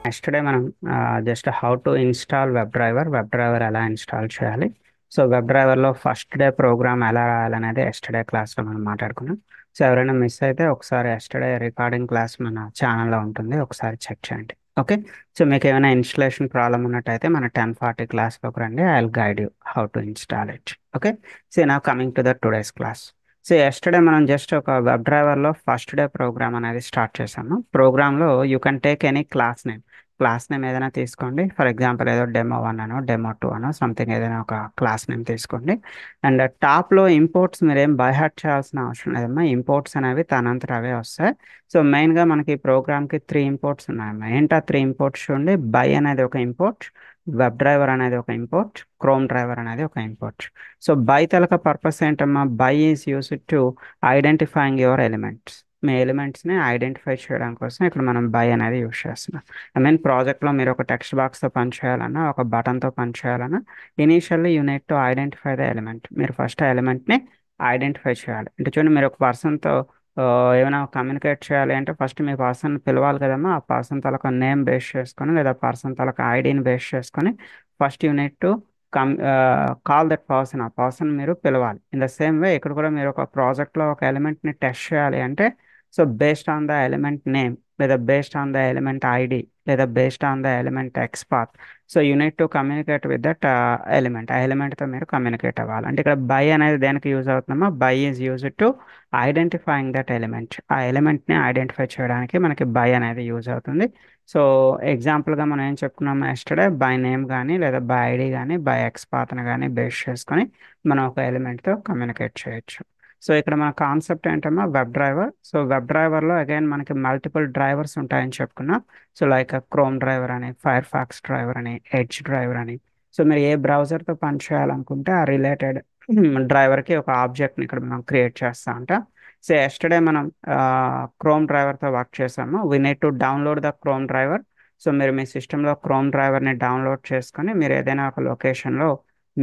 Next day మనం just how to install web driver ఎలా install చేయాలి. సో వెబ్ డ్రైవర్లో ఫస్ట్ డే ప్రోగ్రామ్ ఎలా రాయాలనేది ఎస్టర్డే క్లాస్లో మనం మాట్లాడుకున్నాం. సో ఎవరైనా మిస్ అయితే ఒకసారి ఎస్టర్డే రికార్డింగ్ క్లాస్ మన ఛానల్లో ఉంటుంది, ఒకసారి చెక్ చేయండి. ఓకే. సో మీకు ఏమైనా ఇన్స్టలేషన్ ప్రాబ్లమ్ ఉన్నట్టయితే మన 10:40 క్లాస్లోకి రండి. I will guide you how to install it. Okay. So నా coming to the today's class. So yesterday మనం జస్ట్ ఒక వెబ్ డ్రైవర్లో ఫస్ట్ డే ప్రోగ్రామ్ అనేది స్టార్ట్ చేసాము. ప్రోగ్రాంలో you can take any class name ఏదైనా తీసుకోండి. ఫర్ ఎగ్జాంపుల్ ఏదో డెమో 1 అనో డెమో 2 అనో సంథింగ్ ఏదైనా ఒక క్లాస్ నేమ్ తీసుకోండి. అండ్ టాప్లో ఇంపోర్ట్స్ మీరు ఏం బైహార్ట్ చేయాల్సిన అవసరం లేదమ్మా. ఇంపోర్ట్స్ అనేవి తనంతట అవే వస్తాయి. సో మెయిన్గా మనకి ప్రోగ్రామ్కి 3 ఇంపోర్ట్స్ ఉన్నాయమ్మా. ఏంటా 3 ఇంపోర్ట్స్ చూడండి. బై అనేది ఒక ఇంపోర్ట్, వెబ్ డ్రైవర్ అనేది ఒక ఇంపోర్ట్, క్రోమ్ డ్రైవర్ అనేది ఒక ఇంపోర్ట్. సో బై తలక పర్పస్ ఏంటమ్మా. By is used to identifying your elements. మీ ఎలిమెంట్స్ని ఐడెంటిఫై చేయడం కోసం ఇక్కడ మనం బై అనేది యూస్ చేస్తున్నాం. ఐ మీన్ ప్రాజెక్ట్లో మీరు ఒక టెక్స్ట్ బాక్స్తో పని చేయాలన్నా, ఒక బటన్తో పని చేయాలన్నా, initially you need to identify the element. మీరు ఫస్ట్ ఆ ఎలిమెంట్ని ఐడెంటిఫై చేయాలి. అంటే చూడండి, మీరు ఒక పర్సన్తో ఏమైనా కమ్యూనికేట్ చేయాలి అంటే ఫస్ట్ మీ పర్సన్ పిలవాలి కదమ్మా. ఆ పర్సన్ తలక నేమ్ బేస్ చేసుకొని లేదా పర్సన్ తలక ఐడిని బేస్ చేసుకొని first you need to come call that person. ఆ పర్సన్ మీరు పిలవాలి. ఇన్ ద సేమ్ వే ఇక్కడ కూడా మీరు ఒక ప్రాజెక్ట్లో ఒక ఎలిమెంట్ని టెస్ట్ చేయాలి అంటే so based on the element name లేదా based on the element ID లేదా based on the element XPath, so you need to communicate with that element. ఆ ఎలిమెంట్తో మీరు కమ్యూనికేట్ అవ్వాలి. అంటే ఇక్కడ బై అనేది దేనికి యూజ్ అవుతుందమ్మా. By is use to identifying that element. ఆ ఎలిమెంట్ని ఐడెంటిఫై చేయడానికి మనకి బై అనేది యూజ్ అవుతుంది. సో ఎగ్జాంపుల్గా మనం ఏం చెప్పుకున్నాము ఎస్టర్డే, బై నేమ్ కానీ లేదా బై ఐడి కానీ బై ఎక్స్పాత్ని కానీ బేస్ చేసుకొని మనం ఒక ఎలిమెంట్తో కమ్యూనికేట్ చేయొచ్చు. సో ఇక్కడ మన కాన్సెప్ట్ ఏంటమ్మా, వెబ్ డ్రైవర్. సో వెబ్ డ్రైవర్లో అగైన్ మనకి మల్టిపుల్ డ్రైవర్స్ ఉంటాయని చెప్పుకున్నాం. సో లైక్ క్రోమ్ డ్రైవర్ అని, ఫైర్ ఫాక్స్ డ్రైవర్ అని, ఎడ్జ్ డ్రైవర్ అని. సో మీరు ఏ బ్రౌజర్తో పని చేయాలనుకుంటే ఆ రిలేటెడ్ డ్రైవర్కి ఒక ఆబ్జెక్ట్ని ఇక్కడ మనం క్రియేట్ చేస్తా ఉంటాం. సో ఎస్టర్డే మనం క్రోమ్ డ్రైవర్తో వర్క్ చేసాము. We need to download the chrome driver. So మీరు మీ సిస్టంలో క్రోమ్ డ్రైవర్ని డౌన్లోడ్ చేసుకొని మీరు ఏదైనా ఒక లొకేషన్లో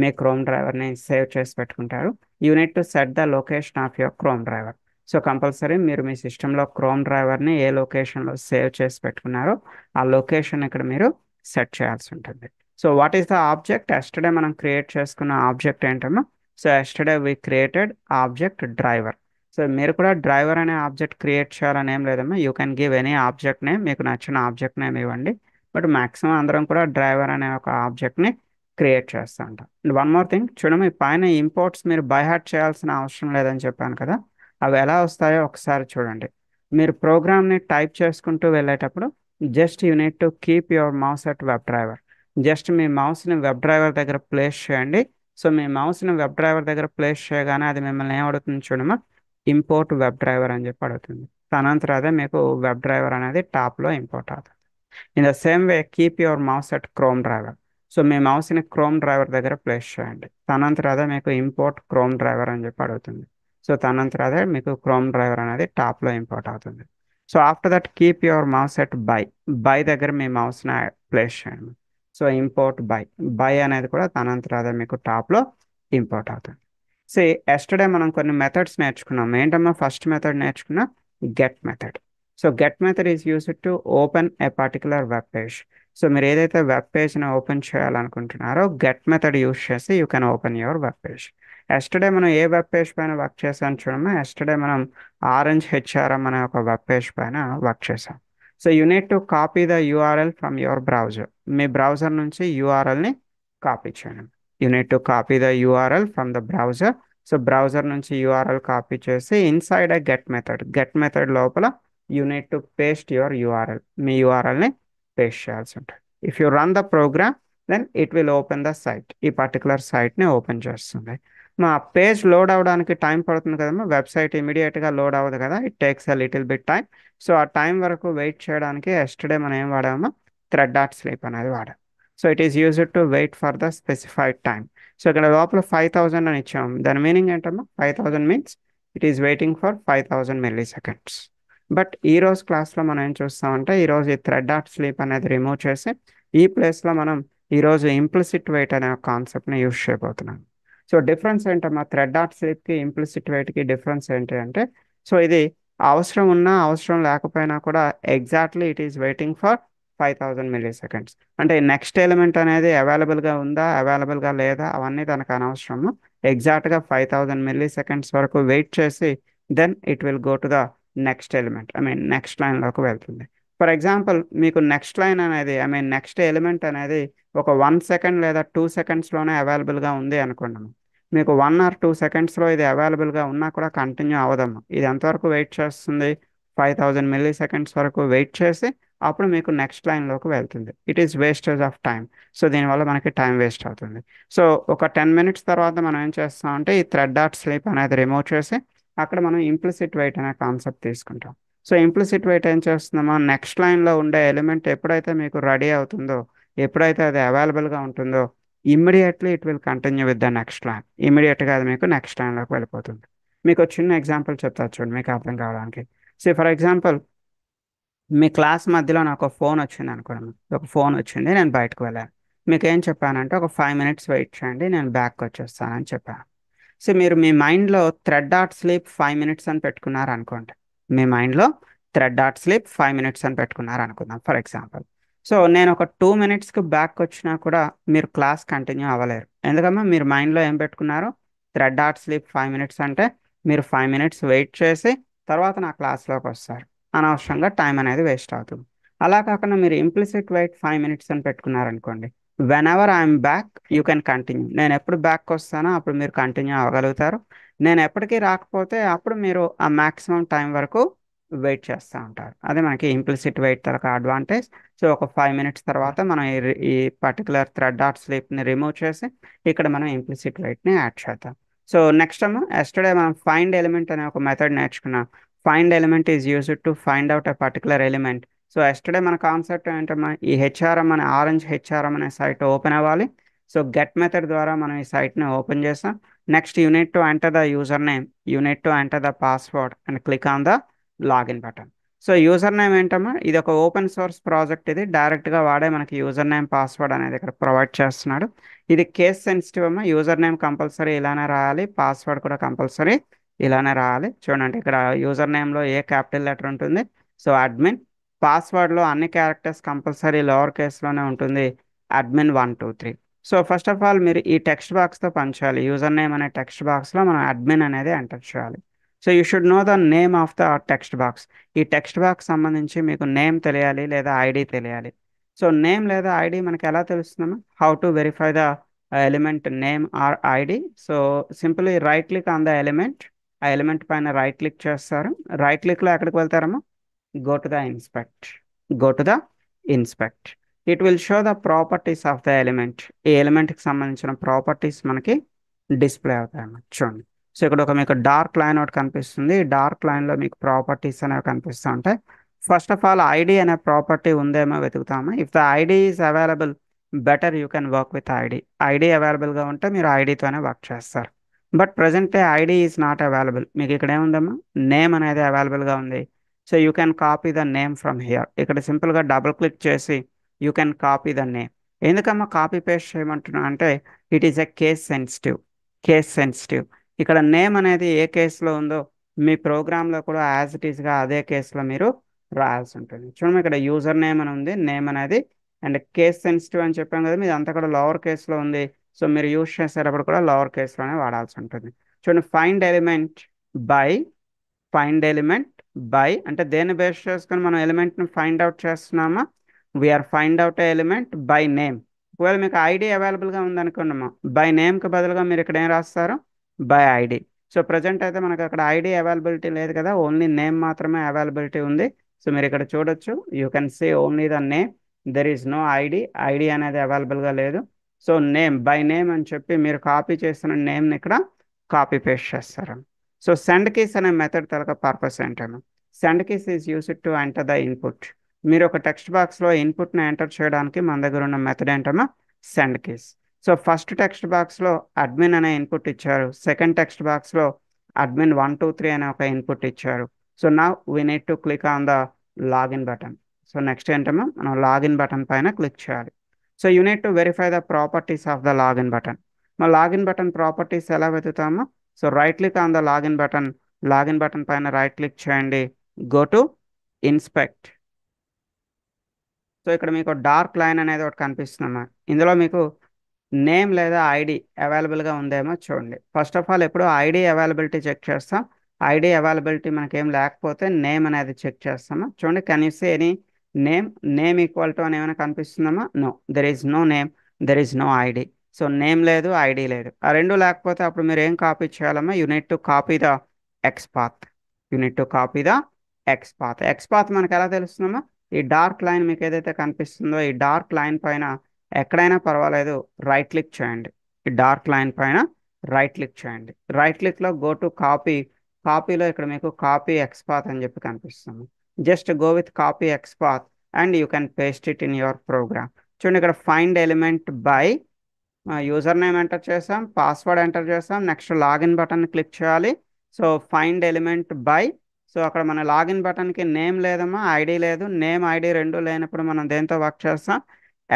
మీ క్రోమ్ డ్రైవర్ని సేవ్ చేసి పెట్టుకుంటారు. You need to set the location of your Chrome driver. So compulsory మీరు మీ సిస్టంలో క్రోమ్ డ్రైవర్ని ఏ లొకేషన్లో సేవ్ చేసి పెట్టుకున్నారో ఆ లొకేషన్ ఇక్కడ మీరు సెట్ చేయాల్సి ఉంటుంది. So what is the object. Yesterday మనం క్రియేట్ చేసుకున్న ఆబ్జెక్ట్ ఏంటమ్మా. So yesterday we created object driver. So మీరు కూడా డ్రైవర్ అనే ఆబ్జెక్ట్ క్రియేట్ చేయాలని ఏం లేదమ్మా. You can give any object name, మీకు నచ్చిన ఆబ్జెక్ట్ నేమ్ ఇవ్వండి. బట్ మాక్సిమం అందరం కూడా డ్రైవర్ అనే ఒక ఆబ్జెక్ట్ని క్రియేట్ చేస్తూ ఉంటాం. అండ్ వన్ మోర్ థింగ్ చూడము, ఈ పైన ఇంపోర్ట్స్ మీరు బై హార్ట్ చేయాల్సిన అవసరం లేదని చెప్పాను కదా. అవి ఎలా వస్తాయో ఒకసారి చూడండి. మీరు ప్రోగ్రామ్ని టైప్ చేసుకుంటూ వెళ్ళేటప్పుడు just you need to keep your mouse at web driver. Just మీ మౌస్ని వెబ్ డ్రైవర్ దగ్గర ప్లేస్ చేయండి. సో మీ మౌస్ని వెబ్ డ్రైవర్ దగ్గర ప్లేస్ చేయగానే అది మిమ్మల్ని ఏమడుగుతుంది చూడమా, ఇంపోర్ట్ వెబ్ డ్రైవర్ అని చెప్పి అడుగుతుంది. తనంతరం అదే మీకు వెబ్ డ్రైవర్ అనేది టాప్లో ఇంపోర్ట్ అవుతుంది. In the same way keep your mouse at Chrome driver. So మీ మౌస్ని క్రోమ్ డ్రైవర్ దగ్గర ప్లేస్ చేయండి. తనంతరం అదే మీకు ఇంపోర్ట్ క్రోమ్ డ్రైవర్ అని చెప్పి అడుగుతుంది. సో తనంతరం అదే మీకు క్రోమ్ డ్రైవర్ అనేది టాప్లో ఇంపోర్ట్ అవుతుంది. So after that keep your mouse at by దగ్గర మీ మౌస్ని ప్లేస్ చేయండి. సో ఇంపోర్ట్ బై అనేది కూడా తనంతరం అదే మీకు టాప్లో ఇంపోర్ట్ అవుతుంది. సో ఎస్టర్డే మనం కొన్ని మెథడ్స్ నేర్చుకున్నాం. ఏంటమ్మా ఫస్ట్ మెథడ్ నేర్చుకున్నా, get method. So get method is used to open A particular web page. So మీరు ఏదైతే వెబ్ పేజ్ని ఓపెన్ చేయాలనుకుంటున్నారో గెట్ మెథడ్ యూస్ చేసి you can open your web page. Yesterday మనం ఏ వెబ్ పేజ్ పైన work చేసాం చూడమ్మా. Yesterday మనం ఆరెంజ్ హెచ్ఆర్ఎం అనే ఒక వెబ్ పేజ్ పైన వర్క్ చేసాం. So you need to copy the URL from your browser. Me browser నుంచి యూఆర్ఎల్ని కాపీ చేయండి. You need to copy the URL from the browser. So browser నుంచి యూఆర్ఎల్ కాపీ చేసి inside a get method లోపల you need to paste your URL. మీ యూఆర్ఎల్ని paste చేయాల్సి ఉంటుంది. If you run the program then it will open the site. ఈ particular సైట్ని ఓపెన్ చేస్తుంది. మా పేజ్ లోడ్ అవ్వడానికి టైం పడుతుంది కదమ్మా. వెబ్సైట్ ఇమీడియట్గా లోడ్ అవ్వదు కదా. It takes a little bit time. So ఆ టైం వరకు వెయిట్ చేయడానికి ఎస్టర్డే మనం ఏం వాడామో, థ్రెడ్.స్లీప్ అనేది వాడాం. So it is used to wait for the specified time. So ఇక్కడ లోపల 5000 అని ఇచ్చాము. దాని మీనింగ్ ఏంటమ్మా, 5000 means it is waiting for 5000 milliseconds. But ఈ రోజు క్లాస్లో మనం ఏం చూస్తామంటే, ఈరోజు ఈ థ్రెడ్.స్లీప్ అనేది రిమూవ్ చేసి ఈ ప్లేస్లో మనం ఈరోజు ఇంప్లిసిట్ వెయిట్ అనే కాన్సెప్ట్ని యూజ్ చేయబోతున్నాం. సో డిఫరెన్స్ ఏంటమ్మా, థ్రెడ్.స్లీప్కి ఇంప్లిసిట్ వెయిట్కి డిఫరెన్స్ ఏంటి అంటే, సో ఇది అవసరం ఉన్నా అవసరం లేకపోయినా కూడా exactly it is waiting for 5000 milli seconds. అంటే నెక్స్ట్ ఎలిమెంట్ అనేది అవైలబుల్గా ఉందా అవైలబుల్గా లేదా అవన్నీ తనకు అనవసరము. ఎగ్జాక్ట్గా 5000 మిల్లీ సెకండ్స్ వరకు వెయిట్ చేసి then it will go to the next element, I mean next లైన్లోకి వెళ్తుంది. ఫర్ ఎగ్జాంపుల్ మీకు నెక్స్ట్ లైన్ అనేది, ఐ మీన్ నెక్స్ట్ ఎలిమెంట్ అనేది ఒక 1 సెకండ్ లేదా 2 సెకండ్స్లోనే అవైలబుల్గా ఉంది అనుకున్నాము. మీకు 1 or 2 సెకండ్స్లో ఇది అవైలబుల్గా ఉన్నా కూడా కంటిన్యూ అవ్వదమ్మా. ఇది ఎంతవరకు వెయిట్ చేస్తుంది? 5000 మిల్లీ సెకండ్స్ వరకు వెయిట్ చేసి అప్పుడు మీకు నెక్స్ట్ లైన్లోకి వెళ్తుంది. It is wastage of time. So దీనివల్ల మనకి టైం వేస్ట్ అవుతుంది. సో ఒక 10 minutes తర్వాత మనం ఏం చేస్తామంటే ఈ థ్రెడ్ డాట్ స్లీప్ అనేది రిమూవ్ చేసి అక్కడ మనం ఇంప్లిసిట్ వెయిట్ అనే కాన్సెప్ట్ తీసుకుంటాం. సో ఇంప్లిసిట్ వెయిట్ ఏం చేస్తున్నామో నెక్స్ట్ లైన్లో ఉండే ఎలిమెంట్ ఎప్పుడైతే మీకు రెడీ అవుతుందో, ఎప్పుడైతే అది అవైలబుల్గా ఉంటుందో immediately it will continue with the next line. ఇమ్మీడియట్గా అది మీకు నెక్స్ట్ లైన్లోకి వెళ్ళిపోతుంది. మీకు ఒక చిన్న ఎగ్జాంపుల్ చెప్తా చూడండి మీకు అర్థం కావడానికి. So for example me class మధ్యలో నాకు ఒక ఫోన్ వచ్చింది అనుకోండి. ఒక ఫోన్ వచ్చింది, నేను బయటకు వెళ్ళాను. మీకు ఏం చెప్పానంటే ఒక 5 minutes వెయిట్ చేయండి, నేను బ్యాక్ వచ్చేస్తానని చెప్పాను. సో మీరు మీ మైండ్లో థ్రెడ్ డాట్ స్లీప్ 5 minutes అని పెట్టుకున్నారు అనుకోండి. మీ మైండ్లో థ్రెడ్ డాట్ స్లీప్ 5 minutes అని పెట్టుకున్నారు అనుకుందాం ఫర్ ఎగ్జాంపుల్. సో నేను ఒక 2 minutesకి బ్యాక్ వచ్చినా కూడా మీరు క్లాస్ కంటిన్యూ అవ్వలేరు. ఎందుకమ్మా మీరు మైండ్లో ఏం పెట్టుకున్నారు? థ్రెడ్ డాట్ స్లీప్ 5 minutes అంటే మీరు 5 minutes వెయిట్ చేసి తర్వాత నా క్లాస్లోకి వస్తారు. అనవసరంగా టైం అనేది వేస్ట్ అవుతుంది. అలా కాకుండా మీరు ఇంప్లిసిట్ వెయిట్ 5 minutes అని పెట్టుకున్నారనుకోండి, whenever I'm back you can continue. నేను ఎప్పుడు బ్యాక్ వస్తానో అప్పుడు మీరు కంటిన్యూ అవ్వగలుగుతారు. నేను ఎప్పటికీ రాకపోతే అప్పుడు మీరు ఆ మ్యాక్సిమం టైం వరకు వెయిట్ చేస్తూ ఉంటారు. అదే మనకి ఇంప్లిసిట్ వెయిట్ తరక అడ్వాంటేజ్. సో ఒక 5 minutes తర్వాత మనం ఈ పర్టికులర్ థ్రెడ్ డాట్ స్లీప్ని రిమూవ్ చేసి ఇక్కడ మనం ఇంప్లిసిట్ వెయిట్ని యాడ్ చేద్దాం. సో నెక్స్ట్ ఏమో ఎస్టర్డే మనం ఫైండ్ ఎలిమెంట్ అనే ఒక మెథడ్ నేర్చుకున్నాం. Find element is used to find out a particular element. So yesterday మన కాన్సెప్ట్ ఏంటమ్మా, ఈ హెచ్ఆర్ఎం అనే ఆరెంజ్ హెచ్ఆర్ఎం అనే సైట్ ఓపెన్ అవ్వాలి. సో గెట్ మెథడ్ ద్వారా మనం ఈ సైట్ని ఓపెన్ చేస్తాం. Next unit to enter the user name, unit to enter the password and click on the login button. So user name ఏంటమ్మా, ఇది ఒక ఓపెన్ సోర్స్ ప్రాజెక్ట్. ఇది డైరెక్ట్గా వాడే మనకి యూజర్ నేమ్ పాస్వర్డ్ అనేది ఇక్కడ ప్రొవైడ్ చేస్తున్నాడు. ఇది కేస్ సెన్సిటివ్ అమ్మా. యూజర్ నేమ్ కంపల్సరీ ఇలానే రాయాలి, పాస్వర్డ్ కూడా కంపల్సరీ ఇలానే రాయాలి. చూడండి ఇక్కడ యూజర్ నేమ్లో ఏ క్యాపిటల్ లెటర్ ఉంటుంది, సో అడ్మిన్. పాస్వర్డ్లో అన్ని క్యారెక్టర్స్ కంపల్సరీ లోవర్ కేస్లోనే ఉంటుంది, admin 123. So first of all మీరు ఈ టెక్స్ట్ బాక్స్తో పనిచేయాలి. యూజర్ నేమ్ అనే టెక్స్ట్ బాక్స్లో మనం అడ్మిన్ అనేది ఎంటర్ చేయాలి. So you should know the name of the text box. ఈ టెక్స్ట్ బాక్స్ సంబంధించి మీకు నేమ్ తెలియాలి లేదా ఐడి తెలియాలి. సో నేమ్ లేదా ఐడి మనకి ఎలా తెలుస్తుందమ్మా? How to verify the element name or ID. So simply right click on the element. ఆ ఎలిమెంట్ పైన రైట్ క్లిక్ చేస్తారు. రైట్ క్లిక్లో ఎక్కడికి వెళ్తారమ్మా? Go to the inspect. Go to the inspect. It will show the properties of the element. ఈ ఎలిమెంట్కి సంబంధించిన properties మనకి డిస్ప్లే అవుతాయన్నమాట. చూడండి. సో ఇక్కడ ఒక మీకు డార్క్ లైన్ ఒకటి కనిపిస్తుంది. ఈ డార్క్ లైన్లో మీకు ప్రాపర్టీస్ అనేవి కనిపిస్తూ ఉంటాయి. ఫస్ట్ ఆఫ్ ఆల్ ఐడి అనే ప్రాపర్టీ ఉందేమో వెతుకుతాము. If the ID is available better you can work with ID. ID అవైలబుల్గా ఉంటే మీరు ఐడితోనే వర్క్ చేస్తారు. But present ID is not available. మీకు ఇక్కడ ఏముందమ్మా, నేమ్ అనేది అవైలబుల్గా ఉంది. So you can copy the name from here. ఇక్కడ సింపుల్గా డబుల్ క్లిక్ చేసి you can copy the name. ఎందుకమ్మా కాపీ పేస్ట్ చేయమంటున్నా అంటే it is a case sensitive. Case sensitive. ఇక్కడ నేమ్ అనేది ఏ కేసులో ఉందో మీ ప్రోగ్రాంలో కూడా యాజ్ ఇట్ ఈస్గా అదే కేసులో మీరు రాయాల్సి ఉంటుంది. చూడండి ఇక్కడ యూజర్ నేమ్ అని ఉంది, నేమ్ అనేది. అండ్ కేస్ సెన్సిటివ్ అని చెప్పాం కదా, మీది అంతా కూడా లోవర్ కేసులో ఉంది. సో మీరు యూజ్ చేసేటప్పుడు కూడా లోవర్ కేసులోనే వాడాల్సి ఉంటుంది. చూడండి find element by. Find element by అంటే దేన్ని బేస్ చేసుకొని మనం ఎలిమెంట్ని ఫైండ్ అవుట్ చేస్తున్నామా? We are find out element by name. ఒకవేళ మీకు ఐడి అవైలబుల్గా ఉందనుకున్నామా, బై నేమ్కి బదులుగా మీరు ఇక్కడ ఏం రాస్తారు? By ID. సో ప్రజెంట్ అయితే మనకు అక్కడ ఐడి అవైలబిలిటీ లేదు కదా, ఓన్లీ నేమ్ మాత్రమే అవైలబిలిటీ ఉంది. సో మీరు ఇక్కడ చూడొచ్చు, you can see only the name, there is no ID. ID అనేది అవైలబుల్గా లేదు. సో నేమ్, బై నేమ్ అని చెప్పి మీరు కాపీ చేసిన నేమ్ని ఇక్కడ కాపీ పేస్ట్ చేస్తారు. సో సెండ్ కీస్ అనే మెథడ్ తరగ పర్పస్ ఏంటేమో, send keys is used to enter the input. మీరు ఒక టెక్స్ట్ బాక్స్లో ఇన్పుట్ని ఎంటర్ చేయడానికి మన దగ్గర ఉన్న మెథడ్ ఏంటమ్మా? Send keys. So first text బాక్స్లో అడ్మిన్ అనే ఇన్పుట్ ఇచ్చారు, సెకండ్ టెక్స్ట్ బాక్స్లో అడ్మిన్ 123 అనే ఒక ఇన్పుట్ ఇచ్చారు. సో నా we need to click on the login button. So next ఏంటమ్మా, మనం లాగిన్ బటన్ పైన క్లిక్ చేయాలి. So you need to verify the properties of the login button. మా లాగిన్ బటన్ ప్రాపర్టీస్ ఎలా వెతుకుతామో, so right click on the login button. Login button పైన right click చేయండి, go to inspect. So ఇక్కడ మీకు dark line అనేది ఒకటి కనిపిస్తుందమ్మా. ఇందులో మీకు నేమ్ లేదా ఐడి అవైలబుల్గా ఉందేమో చూడండి. ఫస్ట్ ఆఫ్ ఆల్ ఎప్పుడు ఐడి అవైలబిలిటీ చెక్ చేస్తాం. ఐడి అవైలబిలిటీ మనకేం లేకపోతే నేమ్ అనేది చెక్ చేస్తాము. చూడండి, can you say any name? Name equal to అని ఏమైనా కనిపిస్తుందమ్మా? No, there is no name, there is no ID. So name లేదు, ఐడి లేదు. ఆ రెండు లేకపోతే అప్పుడు మీరు ఏం కాపీ చేయాలమ్మా? You need to copy the X path. You need to copy the X path. X path మనకు ఎలా తెలుస్తుందమ్మా? ఈ డార్క్ లైన్ మీకు ఏదైతే కనిపిస్తుందో ఈ డార్క్ లైన్ పైన ఎక్కడైనా పర్వాలేదు రైట్ క్లిక్ చేయండి. ఈ డార్క్ లైన్ పైన రైట్ క్లిక్ చేయండి. రైట్ క్లిక్లో గో టు కాపీ. కాపీలో ఇక్కడ మీకు కాపీ ఎక్స్పాత్ అని చెప్పి కనిపిస్తుంది. Just go with copy XPath and you can paste it in your program. చూడండి, ఇక్కడ find element by user name enter చేసాం, పాస్వర్డ్ ఎంటర్ చేసాం, నెక్స్ట్ లాగిన్ బటన్ క్లిక్ చేయాలి. So find element by. So అక్కడ మన లాగిన్ బటన్కి name లేదమ్మా, ID లేదు. నేమ్ ఐడి రెండు లేనప్పుడు మనం దేంతో వర్క్ చేస్తాం?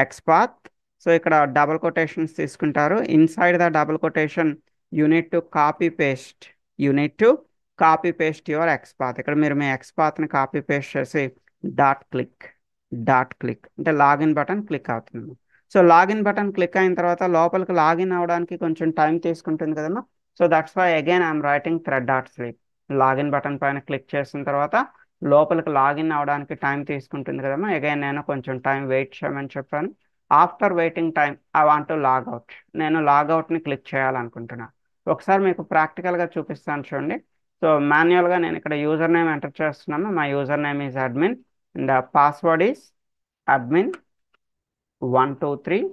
ఎక్స్పాత్. సో ఇక్కడ డబుల్ కొటేషన్స్ తీసుకుంటారు. Inside the double quotation you need to copy paste. You need to copy paste your XPath. ఇక్కడ మీరు మీ ఎక్స్పాత్ని కాపీ పేస్ట్ చేసి డాట్ క్లిక్. డాట్ క్లిక్ అంటే లాగిన్ బటన్ క్లిక్ అవుతుంది. సో లాగిన్ బటన్ క్లిక్ అయిన తర్వాత లోపలికి లాగిన్ అవ్వడానికి కొంచెం టైం తీసుకుంటుంది కదమ్మా. So that's why again I'm writing thread dot sleep. Login button పైన క్లిక్ చేసిన తర్వాత లోపలికి లాగిన్ అవ్వడానికి టైం తీసుకుంటుంది కదమ్మా. అగైన్ నేను కొంచెం టైం వెయిట్ చేయమని చెప్పాను. After waiting time I want to logout. నేను లాగౌట్ని క్లిక్ చేయాలనుకుంటున్నా. ఒకసారి మీకు ప్రాక్టికల్గా చూపిస్తాను చూడండి. సో మాన్యువల్గా నేను ఇక్కడ యూజర్ నేమ్ ఎంటర్ చేస్తున్నాను. My user name is admin and password is admin 123.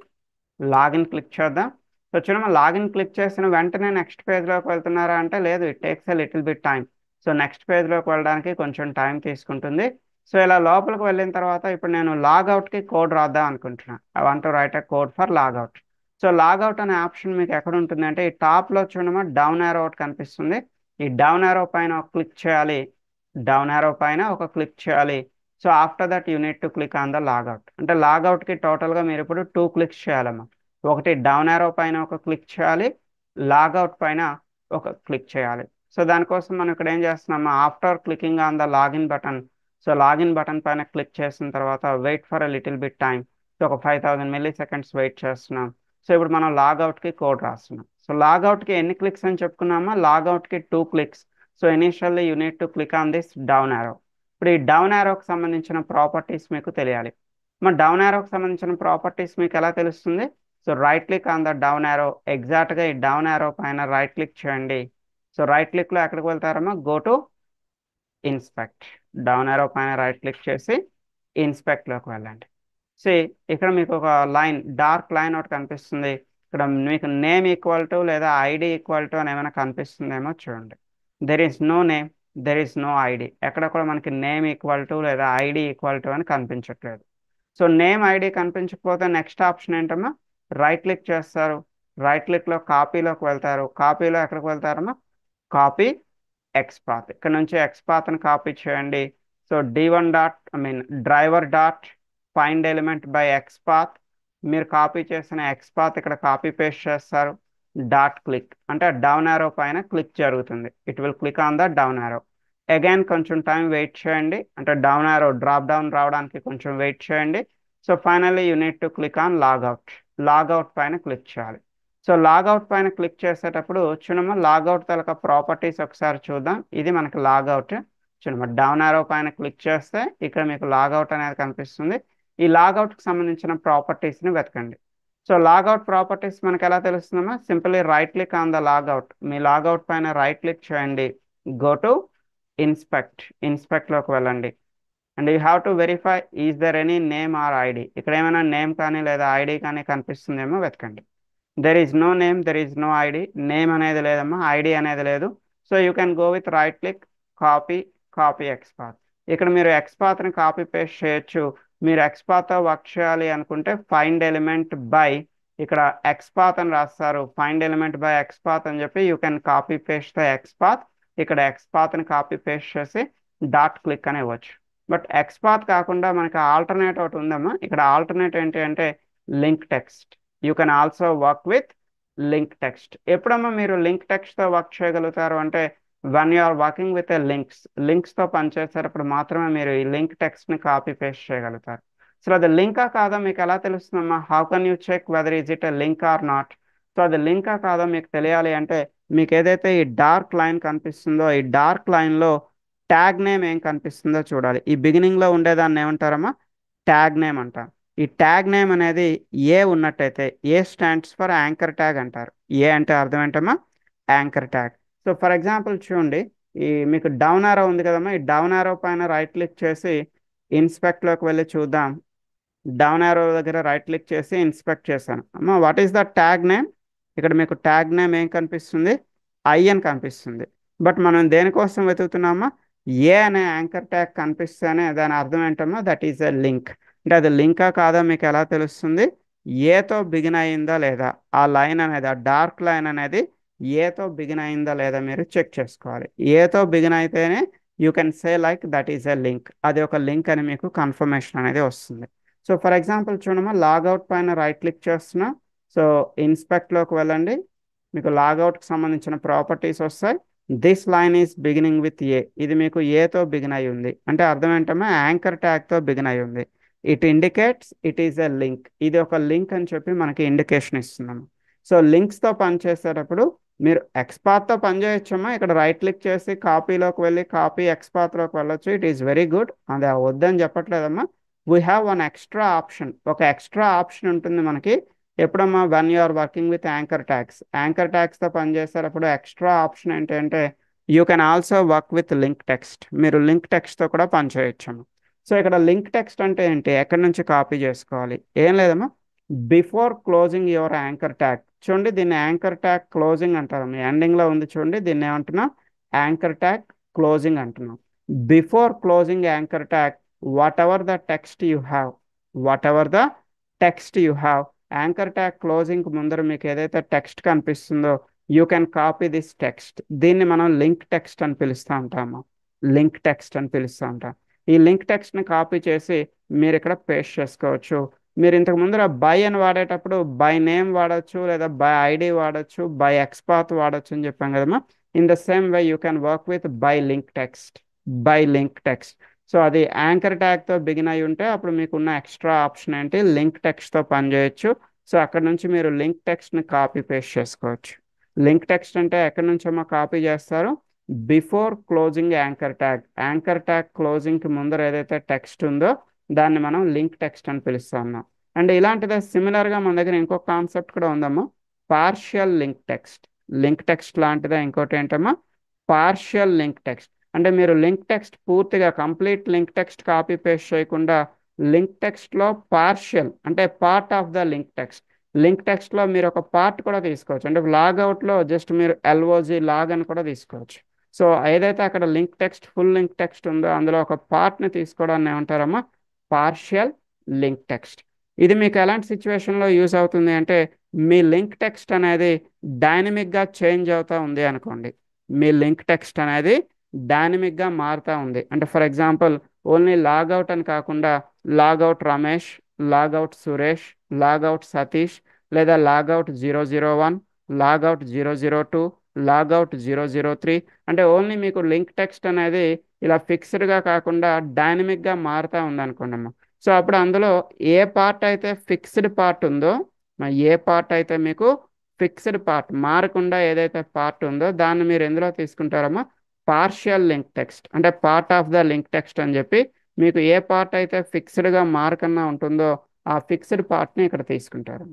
Login click చేద్దాం. సో చూడమ్మా, లాగిన్ క్లిక్ చేసిన వెంటనే నెక్స్ట్ పేజ్లోకి వెళ్తున్నారా అంటే లేదు, it takes a little bit time. So next పేజ్లోకి వెళ్ళడానికి కొంచెం టైం తీసుకుంటుంది. సో ఇలా లోపలికి వెళ్ళిన తర్వాత ఇప్పుడు నేను లాగౌట్కి కోడ్ రాద్దాం అనుకుంటున్నాను. I want to right a code for logout. So logout అనే ఆప్షన్ మీకు ఎక్కడ ఉంటుంది అంటే ఈ టాప్లో చూడమ్మా, డౌన్ యారో ఒకటి కనిపిస్తుంది. ఈ డౌన్ యారో పైన ఒక క్లిక్ చేయాలి. డౌన్ యారో పైన ఒక క్లిక్ చేయాలి. So after that you need to click on the logout. అంటే లాగౌట్కి టోటల్గా మీరు ఇప్పుడు 2 క్లిక్స్ చేయాలమ్మా. ఒకటి డౌన్ యారో పైన ఒక క్లిక్ చేయాలి, లాగౌట్ పైన ఒక క్లిక్ చేయాలి. సో దానికోసం మనం ఇక్కడ ఏం చేస్తున్నాము? After clicking on the login button, so login button పైన క్లిక్ చేసిన తర్వాత wait for a little bit time. So ఒక 5000 మిల్లీ సెకండ్స్ వెయిట్ చేస్తున్నాం. సో ఇప్పుడు మనం లాగౌట్కి కోడ్ రాస్తున్నాం. సో లాగౌట్కి ఎన్ని క్లిక్స్ అని చెప్పుకున్నామా? లాగౌట్కి 2 clicks. So initially you need to click on this down arrow. ఇప్పుడు ఈ డౌన్ యారోకి సంబంధించిన ప్రాపర్టీస్ మీకు తెలియాలి. మరి డౌన్ యారోకి సంబంధించిన ప్రాపర్టీస్ మీకు ఎలా తెలుస్తుంది? So right click on the down arrow. ఎగ్జాక్ట్గా ఈ డౌన్ యారో పైన రైట్ క్లిక్ చేయండి. సో రైట్ క్లిక్లో ఎక్కడికి వెళ్తారమ్మా? Go to inspect. Down arrow పైన రైట్ క్లిక్ చేసి ఇన్స్పెక్ట్లోకి వెళ్ళండి. సి ఇక్కడ మీకు ఒక లైన్, డార్క్ లైన్ ఒకటి కనిపిస్తుంది. ఇక్కడ మీకు నేమ్ ఈక్వల్ టు లేదా ఐడి ఈక్వల్ టు అని ఏమైనా కనిపిస్తుందేమో చూడండి. There is no name, there is no ID. ఎక్కడ కూడా మనకి నేమ్ ఈక్వల్ టు లేదా ఐడి ఈక్వల్ టు అని కనిపించట్లేదు. సో నేమ్ ఐడి కనిపించకపోతే నెక్స్ట్ ఆప్షన్ ఏంటమ్మా? రైట్ క్లిక్ చేస్తారు. రైట్ క్లిక్లో కాపీలోకి వెళ్తారు. కాపీలో ఎక్కడికి వెళ్తారమ్మా? Copy XPath. ఇక్కడ నుంచి ఎక్స్పాత్ని కాపీ చేయండి. So D1 dot driver dot find element by XPath. మీరు కాపీ చేసిన ఎక్స్పాత్ ఇక్కడ కాపీ పేస్ట్ చేస్తారు. డాట్ క్లిక్ అంటే డౌన్ యారో పైన క్లిక్ జరుగుతుంది. It will click on the down arrow. Again కొంచెం టైం వెయిట్ చేయండి. అంటే డౌన్ యారో డ్రాప్ డౌన్ రావడానికి కొంచెం వెయిట్ చేయండి. So finally you need to click on logout. Logout పైన క్లిక్ చేయాలి. సో లాగౌట్ పైన క్లిక్ చేసేటప్పుడు చూడమ్మా, లాగౌట్ తాలూకా ప్రాపర్టీస్ ఒకసారి చూద్దాం. ఇది మనకి లాగౌట్. చూడమ్మా, డౌన్ యారో పైన క్లిక్ చేస్తే ఇక్కడ మీకు లాగౌట్ అనేది కనిపిస్తుంది. ఈ లాగౌట్కి సంబంధించిన ప్రాపర్టీస్ని వెతకండి. సో లాగౌట్ ప్రాపర్టీస్ మనకి ఎలా తెలుస్తుందమ్మా? Simply right click on the logout. మీ లాగౌట్ పైన రైట్ క్లిక్ చేయండి. Go to inspect. ఇన్స్పెక్ట్లోకి వెళ్ళండి. And you have to verify is there any name or ID. ఇక్కడ ఏమైనా నేమ్ కానీ లేదా ఐడి కానీ కనిపిస్తుందేమో వెతకండి. There is no name, there is no ID. Name అనేది లేదమ్మా, ఐడి అనేది లేదు. So you can go with right click, copy, copy XPath. ఇక్కడ మీరు ఎక్స్పాత్ని కాపీ పేస్ట్ చేయొచ్చు. మీరు ఎక్స్పాత్తో వర్క్ చేయాలి అనుకుంటే ఫైండ్ ఎలిమెంట్ బై, ఇక్కడ ఎక్స్పాత్ అని రాస్తారు. ఫైండ్ ఎలిమెంట్ బై ఎక్స్పాత్ అని చెప్పి you can copy paste the XPath. ఇక్కడ ఎక్స్పాత్ని కాపీ పేస్ట్ చేసి డాట్ క్లిక్ అని ఇవ్వచ్చు. బట్ ఎక్స్పాత్ కాకుండా మనకి ఆల్టర్నేట్ ఒకటి ఉందమ్మా. ఇక్కడ ఆల్టర్నేట్ ఏంటి అంటే link text. You can also work with link text. ఎప్పుడమ్మా మీరు లింక్ టెక్స్ట్తో వర్క్ చేయగలుగుతారు అంటే when you are working with a లింక్స్తో పనిచేసేటప్పుడు మాత్రమే మీరు ఈ లింక్ టెక్స్ట్ని కాపీ పేస్ట్ చేయగలుగుతారు. సో అది లింకా కాదా మీకు ఎలా తెలుస్తుందమ్మా? How can you check whether is it a link or not? సో అది లింకా కాదా మీకు తెలియాలి అంటే మీకు ఏదైతే ఈ డార్క్ లైన్ కనిపిస్తుందో ఈ డార్క్ లైన్లో ట్యాగ్ నేమ్ ఏం కనిపిస్తుందో చూడాలి. ఈ బిగినింగ్లో ఉండేదాన్ని ఏమంటారమ్మా? ట్యాగ్ నేమ్ అంటారు. ఈ ట్యాగ్ నేమ్ అనేది ఏ ఉన్నట్టయితే A stands for anchor tag అంటారు. ఏ అంటే అర్థం ఏంటమ్మా? Anchor tag. So for example చూడండి, ఈ మీకు డౌన్ ఆరో ఉంది కదమ్మా, ఈ డౌన్ ఆరో పైన రైట్ క్లిక్ చేసి ఇన్స్పెక్ట్లోకి వెళ్ళి చూద్దాం. డౌన్ యారో దగ్గర రైట్ క్లిక్ చేసి ఇన్స్పెక్ట్ చేశాను. అమ్మా what is the tag name? ఇక్కడ మీకు ట్యాగ్ నేమ్ ఏం కనిపిస్తుంది? ఐ అని కనిపిస్తుంది. బట్ మనం దేనికోసం వెతుకుతున్నామా? ఏ అనే యాంకర్ ట్యాగ్ కనిపిస్తేనే దాని అర్థం ఏంటమ్మా? That is a link. అంటే అది లింకా కాదా మీకు ఎలా తెలుస్తుంది? ఏతో బిగిన్ అయిందా లేదా, ఆ లైన్ అనేది ఆ డార్క్ లైన్ అనేది ఏతో బిగిన్ అయిందా లేదా మీరు చెక్ చేసుకోవాలి. ఏతో బిగిన్ అయితేనే you can say like that is a link, అది ఒక లింక్ అని మీకు కన్ఫర్మేషన్ అనేది వస్తుంది. సో ఫర్ ఎగ్జాంపుల్ చూడమ్మా, లాగౌట్ పైన రైట్ క్లిక్ చేస్తున్నా. సో ఇన్స్పెక్ట్లోకి వెళ్ళండి, మీకు లాగౌట్కి సంబంధించిన ప్రాపర్టీస్ వస్తాయి. This line is beginning with a, ఇది మీకు ఏతో బిగిన్ అయి ఉంది అంటే అర్థం ఏంటమ్మా? యాంకర్ ట్యాగ్తో బిగిన్ అయి ఉంది. It indicates it is a link, ఇది ఒక లింక్ అని చెప్పి మనకి ఇండికేషన్ ఇస్తున్నాము. సో లింక్స్తో పనిచేసేటప్పుడు మీరు ఎక్స్పాత్తో పనిచేయొచ్చమ్మా. ఇక్కడ రైట్ క్లిక్ చేసి కాపీలోకి వెళ్ళి కాపీ ఎక్స్పాత్లోకి వెళ్ళొచ్చు. ఇట్ ఈస్ వెరీ గుడ్, అది వద్దని చెప్పట్లేదమ్మా. We have one extra option, ఒక ఎక్స్ట్రా ఆప్షన్ ఉంటుంది మనకి ఎప్పుడమ్మా? When you are working with anchor tags. Anchor ట్యాగ్స్తో పనిచేసేటప్పుడు ఎక్స్ట్రా ఆప్షన్ ఏంటంటే you can also work with link text, మీరు లింక్ టెక్స్ట్తో కూడా పనిచేయొచ్చమ్మా. సో ఇక్కడ లింక్ టెక్స్ట్ అంటే ఏంటి, ఎక్కడి నుంచి కాపీ చేసుకోవాలి? ఏం లేదమ్మా, before closing your anchor tag. చూడండి దీన్ని యాంకర్ ట్యాగ్ క్లోజింగ్ అంటారు. మీ ఎండింగ్లో ఉంది చూడండి, దీన్ని ఏమంటున్నాం? యాంకర్ ట్యాగ్ క్లోజింగ్ అంటున్నాం. Before closing anchor tag, what ever the text you have, what ever the text you have, anchor tag closing ముందర మీకు ఏదైతే టెక్స్ట్ కనిపిస్తుందో you can copy this text. దీన్ని మనం లింక్ టెక్స్ట్ అని పిలుస్తూ ఉంటాము. లింక్ టెక్స్ట్ అని పిలుస్తూ ఉంటాం. ఈ లింక్ టెక్స్ట్ని కాపీ చేసి మీరు ఇక్కడ పేస్ట్ చేసుకోవచ్చు. మీరు ఇంతకు ముందర బై అని వాడేటప్పుడు బై నేమ్ వాడచ్చు, లేదా బై ఐడి వాడచ్చు, బై ఎక్స్పాత్ వాడచ్చు అని చెప్పాం కదమ్మా. In the same way you can work with by link text, by link text. So అది యాంకర్ ట్యాగ్తో బిగిన్ అయి ఉంటే అప్పుడు మీకున్న ఎక్స్ట్రా ఆప్షన్ ఏంటి? లింక్ టెక్స్ట్తో పనిచేయచ్చు. సో అక్కడ నుంచి మీరు లింక్ టెక్స్ట్ని కాపీ పేస్ట్ చేసుకోవచ్చు. లింక్ టెక్స్ట్ అంటే ఎక్కడి నుంచో కాపీ చేస్తారు? Before closing anchor tag, anchor tag క్లోజింగ్కి ముందర ఏదైతే టెక్స్ట్ ఉందో దాన్ని మనం లింక్ టెక్స్ట్ అని పిలుస్తా ఉన్నాం. అండ్ ఇలాంటిదే సిమిలర్గా మన దగ్గర ఇంకొక కాన్సెప్ట్ కూడా ఉందమ్మా, partial link text. Link text లాంటిదే ఇంకోటి ఏంటమ్మా? Partial link text. అంటే మీరు లింక్ టెక్స్ట్ పూర్తిగా complete link text copy paste చేయకుండా లింక్ టెక్స్ట్లో పార్షియల్ అంటే part of the link text, link టెక్స్ట్లో మీరు ఒక పార్ట్ కూడా తీసుకోవచ్చు. అంటే లాగౌట్లో జస్ట్ మీరు ఎల్ఓజీ లాగ్ అని కూడా తీసుకోవచ్చు. సో ఏదైతే అక్కడ link text full link text ఉందో అందులో ఒక పార్ట్ని తీసుకోవడాన్ని ఏమంటారమ్మా? Partial link text. ఇది మీకు ఎలాంటి సిచ్యువేషన్లో యూజ్ అవుతుంది అంటే మీ లింక్ టెక్స్ట్ అనేది డైనమిక్గా చేంజ్ అవుతూ ఉంది అనుకోండి. మీ లింక్ టెక్స్ట్ అనేది డైనమిక్గా మారుతూ ఉంది అంటే ఫర్ ఎగ్జాంపుల్ ఓన్లీ లాగౌట్ అని కాకుండా logout Ramesh, logout Suresh, logout Satish, లేదా లాగౌట్ 001, లాగౌట్ 002, లాగౌట్ 003. అంటే ఓన్లీ మీకు లింక్ టెక్స్ట్ అనేది ఇలా ఫిక్స్డ్గా కాకుండా డైనమిక్గా మారుతూ ఉందనుకోండి అమ్మా. సో అప్పుడు అందులో ఏ పార్ట్ అయితే ఫిక్స్డ్ పార్ట్ ఉందో, ఏ పార్ట్ అయితే మీకు ఫిక్స్డ్ పార్ట్ మారకుండా ఏదైతే పార్ట్ ఉందో దాన్ని మీరు ఎందులో తీసుకుంటారమ్మా? పార్షియల్ లింక్ టెక్స్ట్ అంటే part of the link text అని చెప్పి మీకు ఏ పార్ట్ అయితే ఫిక్స్డ్గా మారకన్నా ఉంటుందో ఆ ఫిక్స్డ్ పార్ట్ని ఇక్కడ తీసుకుంటారు.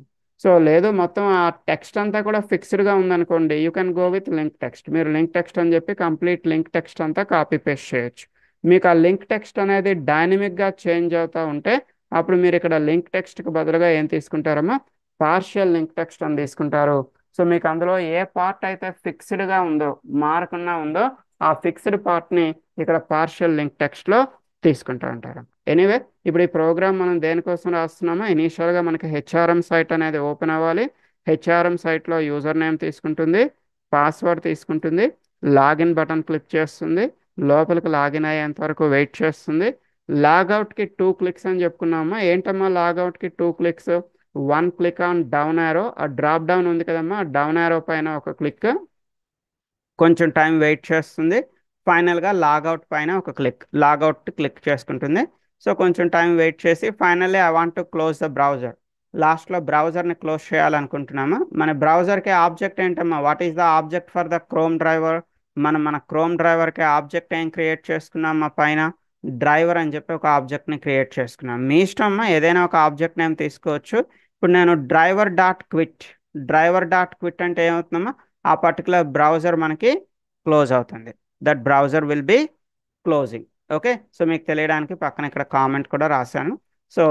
సో లేదు మొత్తం ఆ టెక్స్ట్ అంతా కూడా ఫిక్స్డ్గా ఉందనుకోండి, you can go with link text. మీరు లింక్ టెక్స్ట్ అని చెప్పి కంప్లీట్ లింక్ టెక్స్ట్ అంతా కాపీ పేస్ట్ చేయొచ్చు. మీకు ఆ లింక్ టెక్స్ట్ అనేది డైనమిక్గా చేంజ్ అవుతూ ఉంటే అప్పుడు మీరు ఇక్కడ లింక్ టెక్స్ట్కి బదులుగా ఏం తీసుకుంటారమ్మా? పార్షియల్ లింక్ టెక్స్ట్ అని తీసుకుంటారు. సో మీకు అందులో ఏ పార్ట్ అయితే ఫిక్స్డ్గా ఉందో మారకుండా ఉందో ఆ ఫిక్స్డ్ పార్ట్ని ఇక్కడ పార్షియల్ లింక్ టెక్స్ట్లో తీసుకుంటూ ఉంటారు. ఎనీవే ఇప్పుడు ఈ ప్రోగ్రామ్ మనం దేనికోసం రాస్తున్నామో ఇనీషియల్గా మనకి హెచ్ఆర్ఎం సైట్ అనేది ఓపెన్ అవ్వాలి. హెచ్ఆర్ఎం సైట్లో యూజర్ నేమ్ తీసుకుంటుంది, పాస్వర్డ్ తీసుకుంటుంది, లాగిన్ బటన్ క్లిక్ చేస్తుంది, లోపలికి లాగిన్ అయ్యేంత వరకు వెయిట్ చేస్తుంది. లాగౌట్కి 2 క్లిక్స్ అని చెప్పుకున్నామా. ఏంటమ్మా లాగౌట్కి 2 clicks? 1 click on down arrow, ఆ డ్రాప్ డౌన్ ఉంది కదమ్మా, డౌన్ యారో పైన ఒక క్లిక్, కొంచెం టైం వెయిట్ చేస్తుంది, ఫైనల్గా లాగౌట్ పైన ఒక క్లిక్, లాగౌట్ క్లిక్ చేసుకుంటుంది. సో కొంచెం టైం వెయిట్ చేసి finally I want to close the browser. లాస్ట్లో బ్రౌజర్ని క్లోజ్ చేయాలనుకుంటున్నాము. మన బ్రౌజర్కి ఆబ్జెక్ట్ ఏంటమ్మా, what is the object for the chrome driver? మన క్రోమ్ డ్రైవర్కి ఆబ్జెక్ట్ ఏం క్రియేట్ చేసుకున్నాం మా పైన? డ్రైవర్ అని చెప్పి ఒక ఆబ్జెక్ట్ని క్రియేట్ చేసుకున్నాం. మీ ఇష్టం అమ్మా, ఏదైనా ఒక ఆబ్జెక్ట్ నేమ్ తీసుకోవచ్చు. ఇప్పుడు నేను డ్రైవర్ డాట్ క్విట్ అంటే ఏమవుతుందమ్మా, ఆ పర్టికులర్ బ్రౌజర్ మనకి క్లోజ్ అవుతుంది. That browser will be closing. Okay, so మీకు తెలియడానికి పక్కన ఇక్కడ కామెంట్ కూడా రాశాను. సో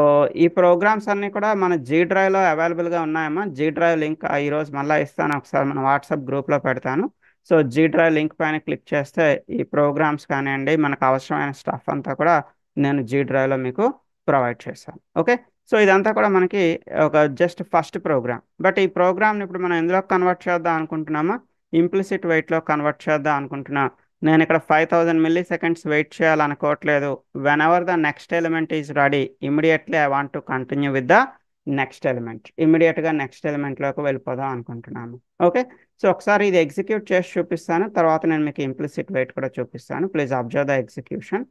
ఈ ప్రోగ్రామ్స్ అన్నీ కూడా మన జీ డ్రైవ్లో అవైలబుల్గా ఉన్నాయమ్మా. జీ డ్రైవ్ లింక్ ఈరోజు మళ్ళీ ఇస్తాను, ఒకసారి మన వాట్సాప్ గ్రూప్లో పెడతాను. సో జీ డ్రైవ్ లింక్ పైన క్లిక్ చేస్తే ఈ ప్రోగ్రామ్స్ కానివ్వండి, మనకు అవసరమైన స్టఫ్ అంతా కూడా నేను జీ డ్రైవ్లో మీకు ప్రొవైడ్ చేశాను. ఓకే, సో ఇదంతా కూడా మనకి ఒక జస్ట్ ఫస్ట్ ప్రోగ్రామ్. బట్ ఈ ప్రోగ్రామ్ని ఇప్పుడు మనం ఎందులో కన్వర్ట్ చేద్దాం అనుకుంటున్నామా, ఇంప్లిసిట్ వెయిట్లో కన్వర్ట్ చేద్దాం అనుకుంటున్నాం. నేను ఇక్కడ 5000 మిల్లీ సెకండ్స్ వెయిట్ చేయాలనుకోవట్లేదు. Whenever the next element is ready, immediately I want to continue with the next element. ఇమీడియట్గా నెక్స్ట్ ఎలిమెంట్లోకి వెళ్ళిపోదాం అనుకుంటున్నాను. ఓకే, సో ఒకసారి ఇది ఎగ్జిక్యూట్ చేసి చూపిస్తాను, తర్వాత నేను మీకు ఇంప్లిసిట్ వెయిట్ కూడా చూపిస్తాను. Please observe the execution.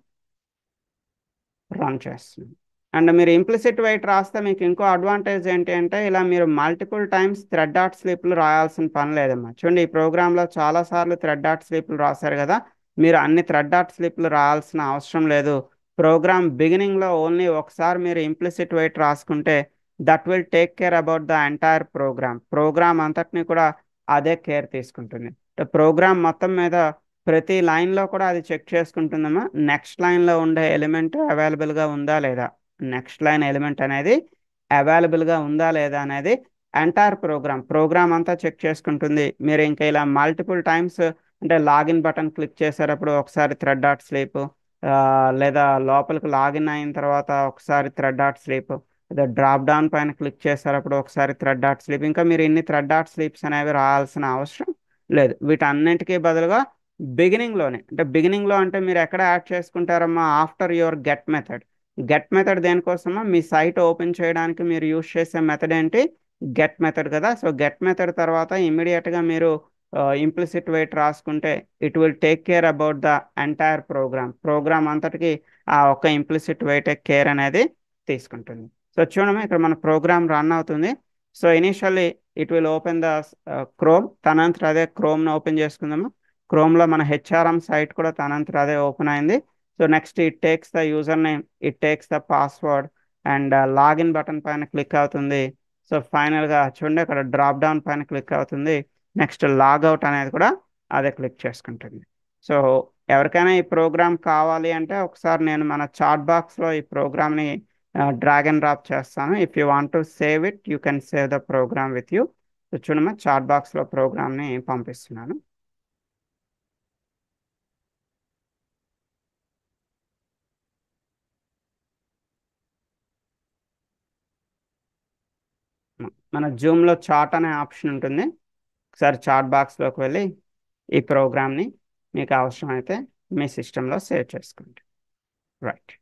Run చేస్తున్నాను. అండ్ మీరు ఇంప్లిసిట్ వెయిట్ రాస్తే మీకు ఇంకో అడ్వాంటేజ్ ఏంటి అంటే, ఇలా మీరు మల్టిపుల్ టైమ్స్ థ్రెడ్ డాట్ స్లీప్లు రాయాల్సిన పని లేదమ్మా. చూడండి, ఈ ప్రోగ్రాంలో చాలాసార్లు థ్రెడ్ డాట్ స్లీప్లు రాశారు కదా, మీరు అన్ని థ్రెడ్ డాట్ స్లీప్లు రాయాల్సిన అవసరం లేదు. ప్రోగ్రామ్ బిగినింగ్లో ఓన్లీ ఒకసారి మీరు ఇంప్లిసిట్ వెయిట్ రాసుకుంటే that will take care about the entire program అంతటిని కూడా అదే కేర్ తీసుకుంటుంది. ప్రోగ్రామ్ మొత్తం మీద ప్రతి లైన్లో కూడా అది చెక్ చేసుకుంటుందమ్మా, నెక్స్ట్ లైన్లో ఉండే ఎలిమెంట్ అవైలబుల్గా ఉందా లేదా, నెక్స్ట్ లైన్ ఎలిమెంట్ అనేది అవైలబుల్గా ఉందా లేదా అనేది ఎంటైర్ ప్రోగ్రామ్ అంతా చెక్ చేసుకుంటుంది. మీరు ఇంకా ఇలా మల్టిపుల్ టైమ్స్ అంటే లాగిన్ బటన్ క్లిక్ చేసేటప్పుడు ఒకసారి థ్రెడ్ డాట్ స్లీప్, లేదా లోపలికి లాగిన్ అయిన తర్వాత ఒకసారి థ్రెడ్ డాట్ స్లీప్, లేదా డ్రాప్ డౌన్ పైన క్లిక్ చేసేటప్పుడు ఒకసారి థ్రెడ్ డాట్ స్లీప్. ఇంకా మీరు ఇన్ని థ్రెడ్ డాట్ స్లీప్స్ అనేవి రాయాల్సిన అవసరం లేదు. వీటన్నింటికీ బదులుగా బిగినింగ్లోనే, అంటే బిగినింగ్లో అంటే మీరు ఎక్కడ యాడ్ చేసుకుంటారమ్మా, ఆఫ్టర్ యువర్ గెట్ మెథడ్ దేనికోసమా, మీ సైట్ ఓపెన్ చేయడానికి మీరు యూజ్ చేసే మెథడ్ ఏంటి, గెట్ మెథడ్ కదా. సో గెట్ మెథడ్ తర్వాత ఇమీడియట్గా మీరు ఇంప్లిసిట్ వెయిట్ రాసుకుంటే it will take care about the entire program అంతటికి ఆ ఒక్క ఇంప్లిసిట్ వెయిట్ కేర్ అనేది తీసుకుంటుంది. సో చూడమ్మా, ఇక్కడ మన ప్రోగ్రామ్ రన్ అవుతుంది. So initially it will open the chrome, తనంతట అదే క్రోమ్ను ఓపెన్ చేసుకుందాము. క్రోమ్లో మన హెచ్ఆర్ఎం సైట్ కూడా తనంతట అదే ఓపెన్ అయింది. So next it takes the user name, it takes the password, and login button పైన క్లిక్ అవుతుంది. సో ఫైనల్గా చూడండి, అక్కడ డ్రాప్ డౌన్ పైన క్లిక్ అవుతుంది. నెక్స్ట్ లాగౌట్ అనేది కూడా అదే క్లిక్ చేసుకుంటుంది. సో ఎవరికైనా ఈ ప్రోగ్రామ్ కావాలి అంటే ఒకసారి నేను మన చాట్ బాక్స్లో ఈ ప్రోగ్రామ్ని డ్రాగ్ అండ్ డ్రాప్ చేస్తాను. If you want to save it, you can save the program with you. So చూడమ్మా, చాట్ బాక్స్లో ప్రోగ్రామ్ని పంపిస్తున్నాను. మన జూమ్లో చాట్ అనే ఆప్షన్ ఉంటుంది. ఒకసారి చాట్ బాక్స్లోకి వెళ్ళి ఈ ప్రోగ్రామ్ని మీకు అవసరమైతే మీ సిస్టంలో సేవ్ చేసుకోండి. రైట్,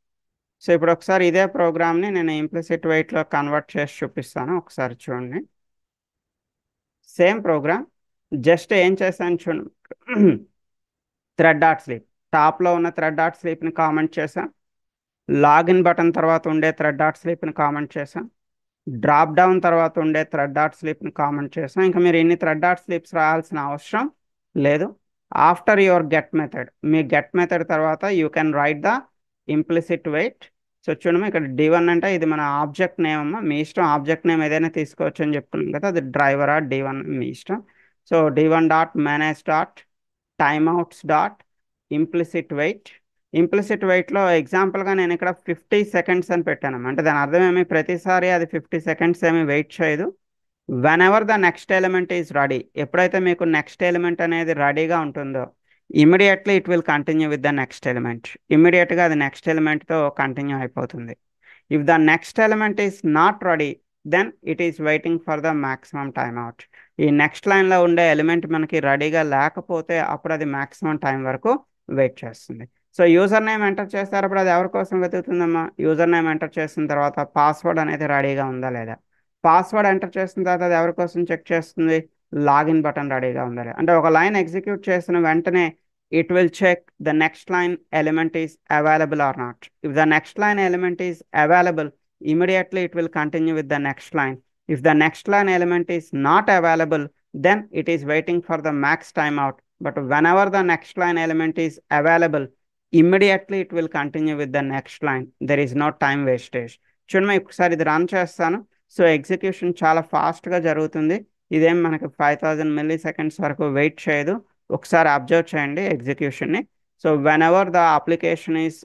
సో ఇప్పుడు ఒకసారి ఇదే ప్రోగ్రామ్ని నేను ఇంప్లిసిట్ వెయిట్లో కన్వర్ట్ చేసి చూపిస్తాను. ఒకసారి చూడండి, సేమ్ ప్రోగ్రామ్, జస్ట్ ఏం చేశాను చూడండి. థ్రెడ్ డాట్ స్లీప్, టాప్లో ఉన్న థ్రెడ్ డాట్ స్లీప్ని కామెంట్ చేశాను. లాగిన్ బటన్ తర్వాత ఉండే థ్రెడ్ డాట్ స్లీప్ని కామెంట్ చేశాను. డ్రాప్ డౌన్ తర్వాత ఉండే థ్రెడ్ డాట్ స్లీప్ని కామెంట్ చేసాం. ఇంకా మీరు ఇన్ని థ్రెడ్ డాట్ స్లీప్స్ రాయాల్సిన అవసరం లేదు. ఆఫ్టర్ యువర్ గెట్ మెథడ్, మీ గెట్ మెథడ్ తర్వాత you can write the implicit wait. So చూడమ్మా, ఇక్కడ D1 అంటే ఇది మన ఆబ్జెక్ట్ నేమ్ అమ్మా, మీ ఇష్టం. ఆబ్జెక్ట్ నేమ్ ఏదైనా తీసుకోవచ్చు అని చెప్పుకున్నాం కదా, అది డ్రైవరా D1 మీ ఇష్టం. So D1 dot manage dot timeouts dot implicit వెయిట్లో ఎగ్జాంపుల్గా నేను ఇక్కడ 50 సెకండ్స్ అని పెట్టాను. అంటే దాని అర్థం ఏమి, ప్రతిసారి అది 50 సెకండ్స్ ఏమి వెయిట్ చేయదు. Whenever the next element is ready, ఎప్పుడైతే మీకు నెక్స్ట్ ఎలిమెంట్ అనేది రెడీగా ఉంటుందో immediately it will continue with the next element. ఇమీడియట్గా అది నెక్స్ట్ ఎలిమెంట్తో కంటిన్యూ అయిపోతుంది. If the next element is not ready, then it is waiting for the maximum time out. ఈ నెక్స్ట్ లైన్లో ఉండే ఎలిమెంట్ మనకి రెడీగా లేకపోతే అప్పుడు అది మ్యాక్సిమం టైం వరకు వెయిట్ చేస్తుంది. సో యూజర్ నేమ్ ఎంటర్ చేసేటప్పుడు అది ఎవరి కోసం వెతుకుతుందమ్మా, యూజర్ నేమ్ ఎంటర్ చేసిన తర్వాత పాస్వర్డ్ అనేది రెడీగా ఉందా లేదా, పాస్వర్డ్ ఎంటర్ చేసిన తర్వాత అది ఎవరి కోసం చెక్ చేస్తుంది, లాగిన్ బటన్ రెడీగా ఉందా లేదా. అంటే ఒక లైన్ ఎగ్జిక్యూట్ చేసిన వెంటనే it will check the next line element is available or not. If the next line element is available, immediately it will continue with the next line. If the next line element is not available, then it is waiting for the max timeout. But whenever the next line element is available, immediately it will continue with the next line. There is no time wastage. చూడండి ఒకసారి ఇది run చేస్తాను. So execution చాలా ఫాస్ట్గా జరుగుతుంది. ఇదేం మనకి 5000 milliseconds వరకు వెయిట్ చేయదు. ఒకసారి అబ్జర్వ్ చేయండి ఎగ్జిక్యూషన్ని. So whenever the application is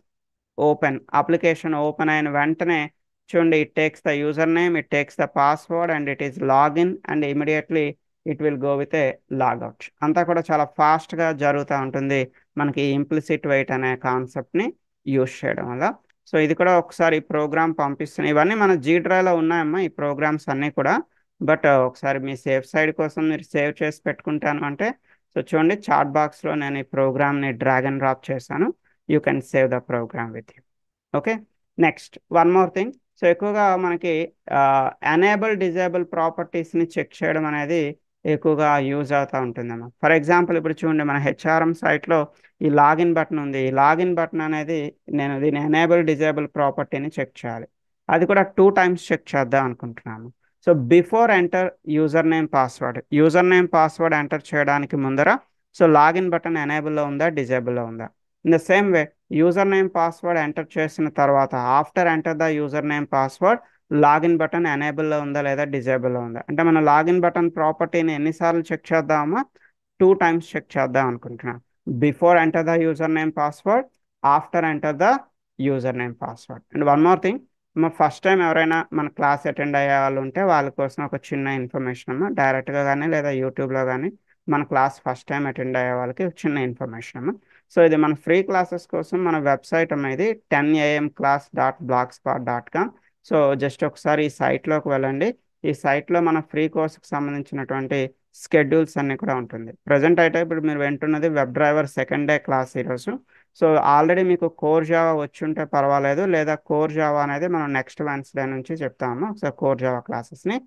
application open అయిన వెంటనే చూడండి, it takes the user name, it takes the password and it is login and immediately it will go with a logout. అంతా కూడా చాలా ఫాస్ట్గా జరుగుతూ ఉంటుంది మనకి ఇంప్లిసిట్ వెయిట్ అనే కాన్సెప్ట్ని యూజ్ చేయడం వల్ల. సో ఇది కూడా ఒకసారి ఈ ప్రోగ్రామ్ పంపిస్తున్నాయి. ఇవన్నీ మన జీ డ్రైవ్లో ఉన్నాయమ్మా ఈ ప్రోగ్రామ్స్ అన్నీ కూడా. బట్ ఒకసారి మీ సేఫ్ సైడ్ కోసం మీరు సేవ్ చేసి పెట్టుకుంటాను అంటే, సో చూడండి చాట్ బాక్స్లో నేను ఈ ప్రోగ్రామ్ని డ్రాగ్ అండ్ డ్రాప్ చేశాను. You can save the program with you. Okay, next one more thing. So ఎక్కువగా మనకి ఎనేబుల్ డిజేబుల్ ప్రాపర్టీస్ని చెక్ చేయడం అనేది ఎక్కువగా యూజ్ అవుతూ ఉంటుందమ్మా. ఫర్ ఎగ్జాంపుల్ ఇప్పుడు చూడండి మన హెచ్ఆర్ఎం సైట్లో ఈ లాగిన్ బటన్ ఉంది. ఈ లాగిన్ బటన్ అనేది నేను దీని ఎనేబుల్ డిజేబుల్ ప్రాపర్టీని చెక్ చేయాలి. అది కూడా 2 times చెక్ చేద్దాం అనుకుంటున్నాను. So before enter user name password enter చేయడానికి ముందర సో లాగిన్ బటన్ ఎనేబుల్లో ఉందా డిజేబుల్లో ఉందా. In the same way user name password enter చేసిన తర్వాత after enter the user name password login button ఎనేబుల్లో ఉందా లేదా డిజేబుల్లో ఉందా. అంటే మనం లాగిన్ బటన్ ప్రాపర్టీని ఎన్నిసార్లు చెక్ చేద్దామా, 2 times చెక్ చేద్దాం అనుకుంటున్నాను. Before enter the user name password, after enter the user name password. And one more thing, first time ఎవరైనా మన క్లాస్ అటెండ్ అయ్యే వాళ్ళు ఉంటే వాళ్ళ కోసం ఒక చిన్న ఇన్ఫర్మేషన్ అమ్మా. డైరెక్ట్గా కానీ లేదా యూట్యూబ్లో కానీ మన క్లాస్ ఫస్ట్ టైం అటెండ్ అయ్యే వాళ్ళకి చిన్న ఇన్ఫర్మేషన్ అమ్మా. సో ఇది మన ఫ్రీ క్లాసెస్ కోసం మన వెబ్సైట్ అనేది 10amclass.blogspot.com. సో జస్ట్ ఒకసారి ఈ సైట్లోకి వెళ్ళండి. ఈ సైట్లో మన ఫ్రీ కోర్సుకి సంబంధించినటువంటి స్కెడ్యూల్స్ అన్నీ కూడా ఉంటుంది. ప్రజెంట్ అయితే ఇప్పుడు మీరు వింటున్నది web driver second day class ఈరోజు. సో ఆల్రెడీ మీకు కోర్ జావా వచ్చి ఉంటే పర్వాలేదు, లేదా కోర్ జావా అనేది మనం నెక్స్ట్ వెన్స్డే నుంచి చెప్తాము. ఒకసారి కోర్ జావా క్లాసెస్ని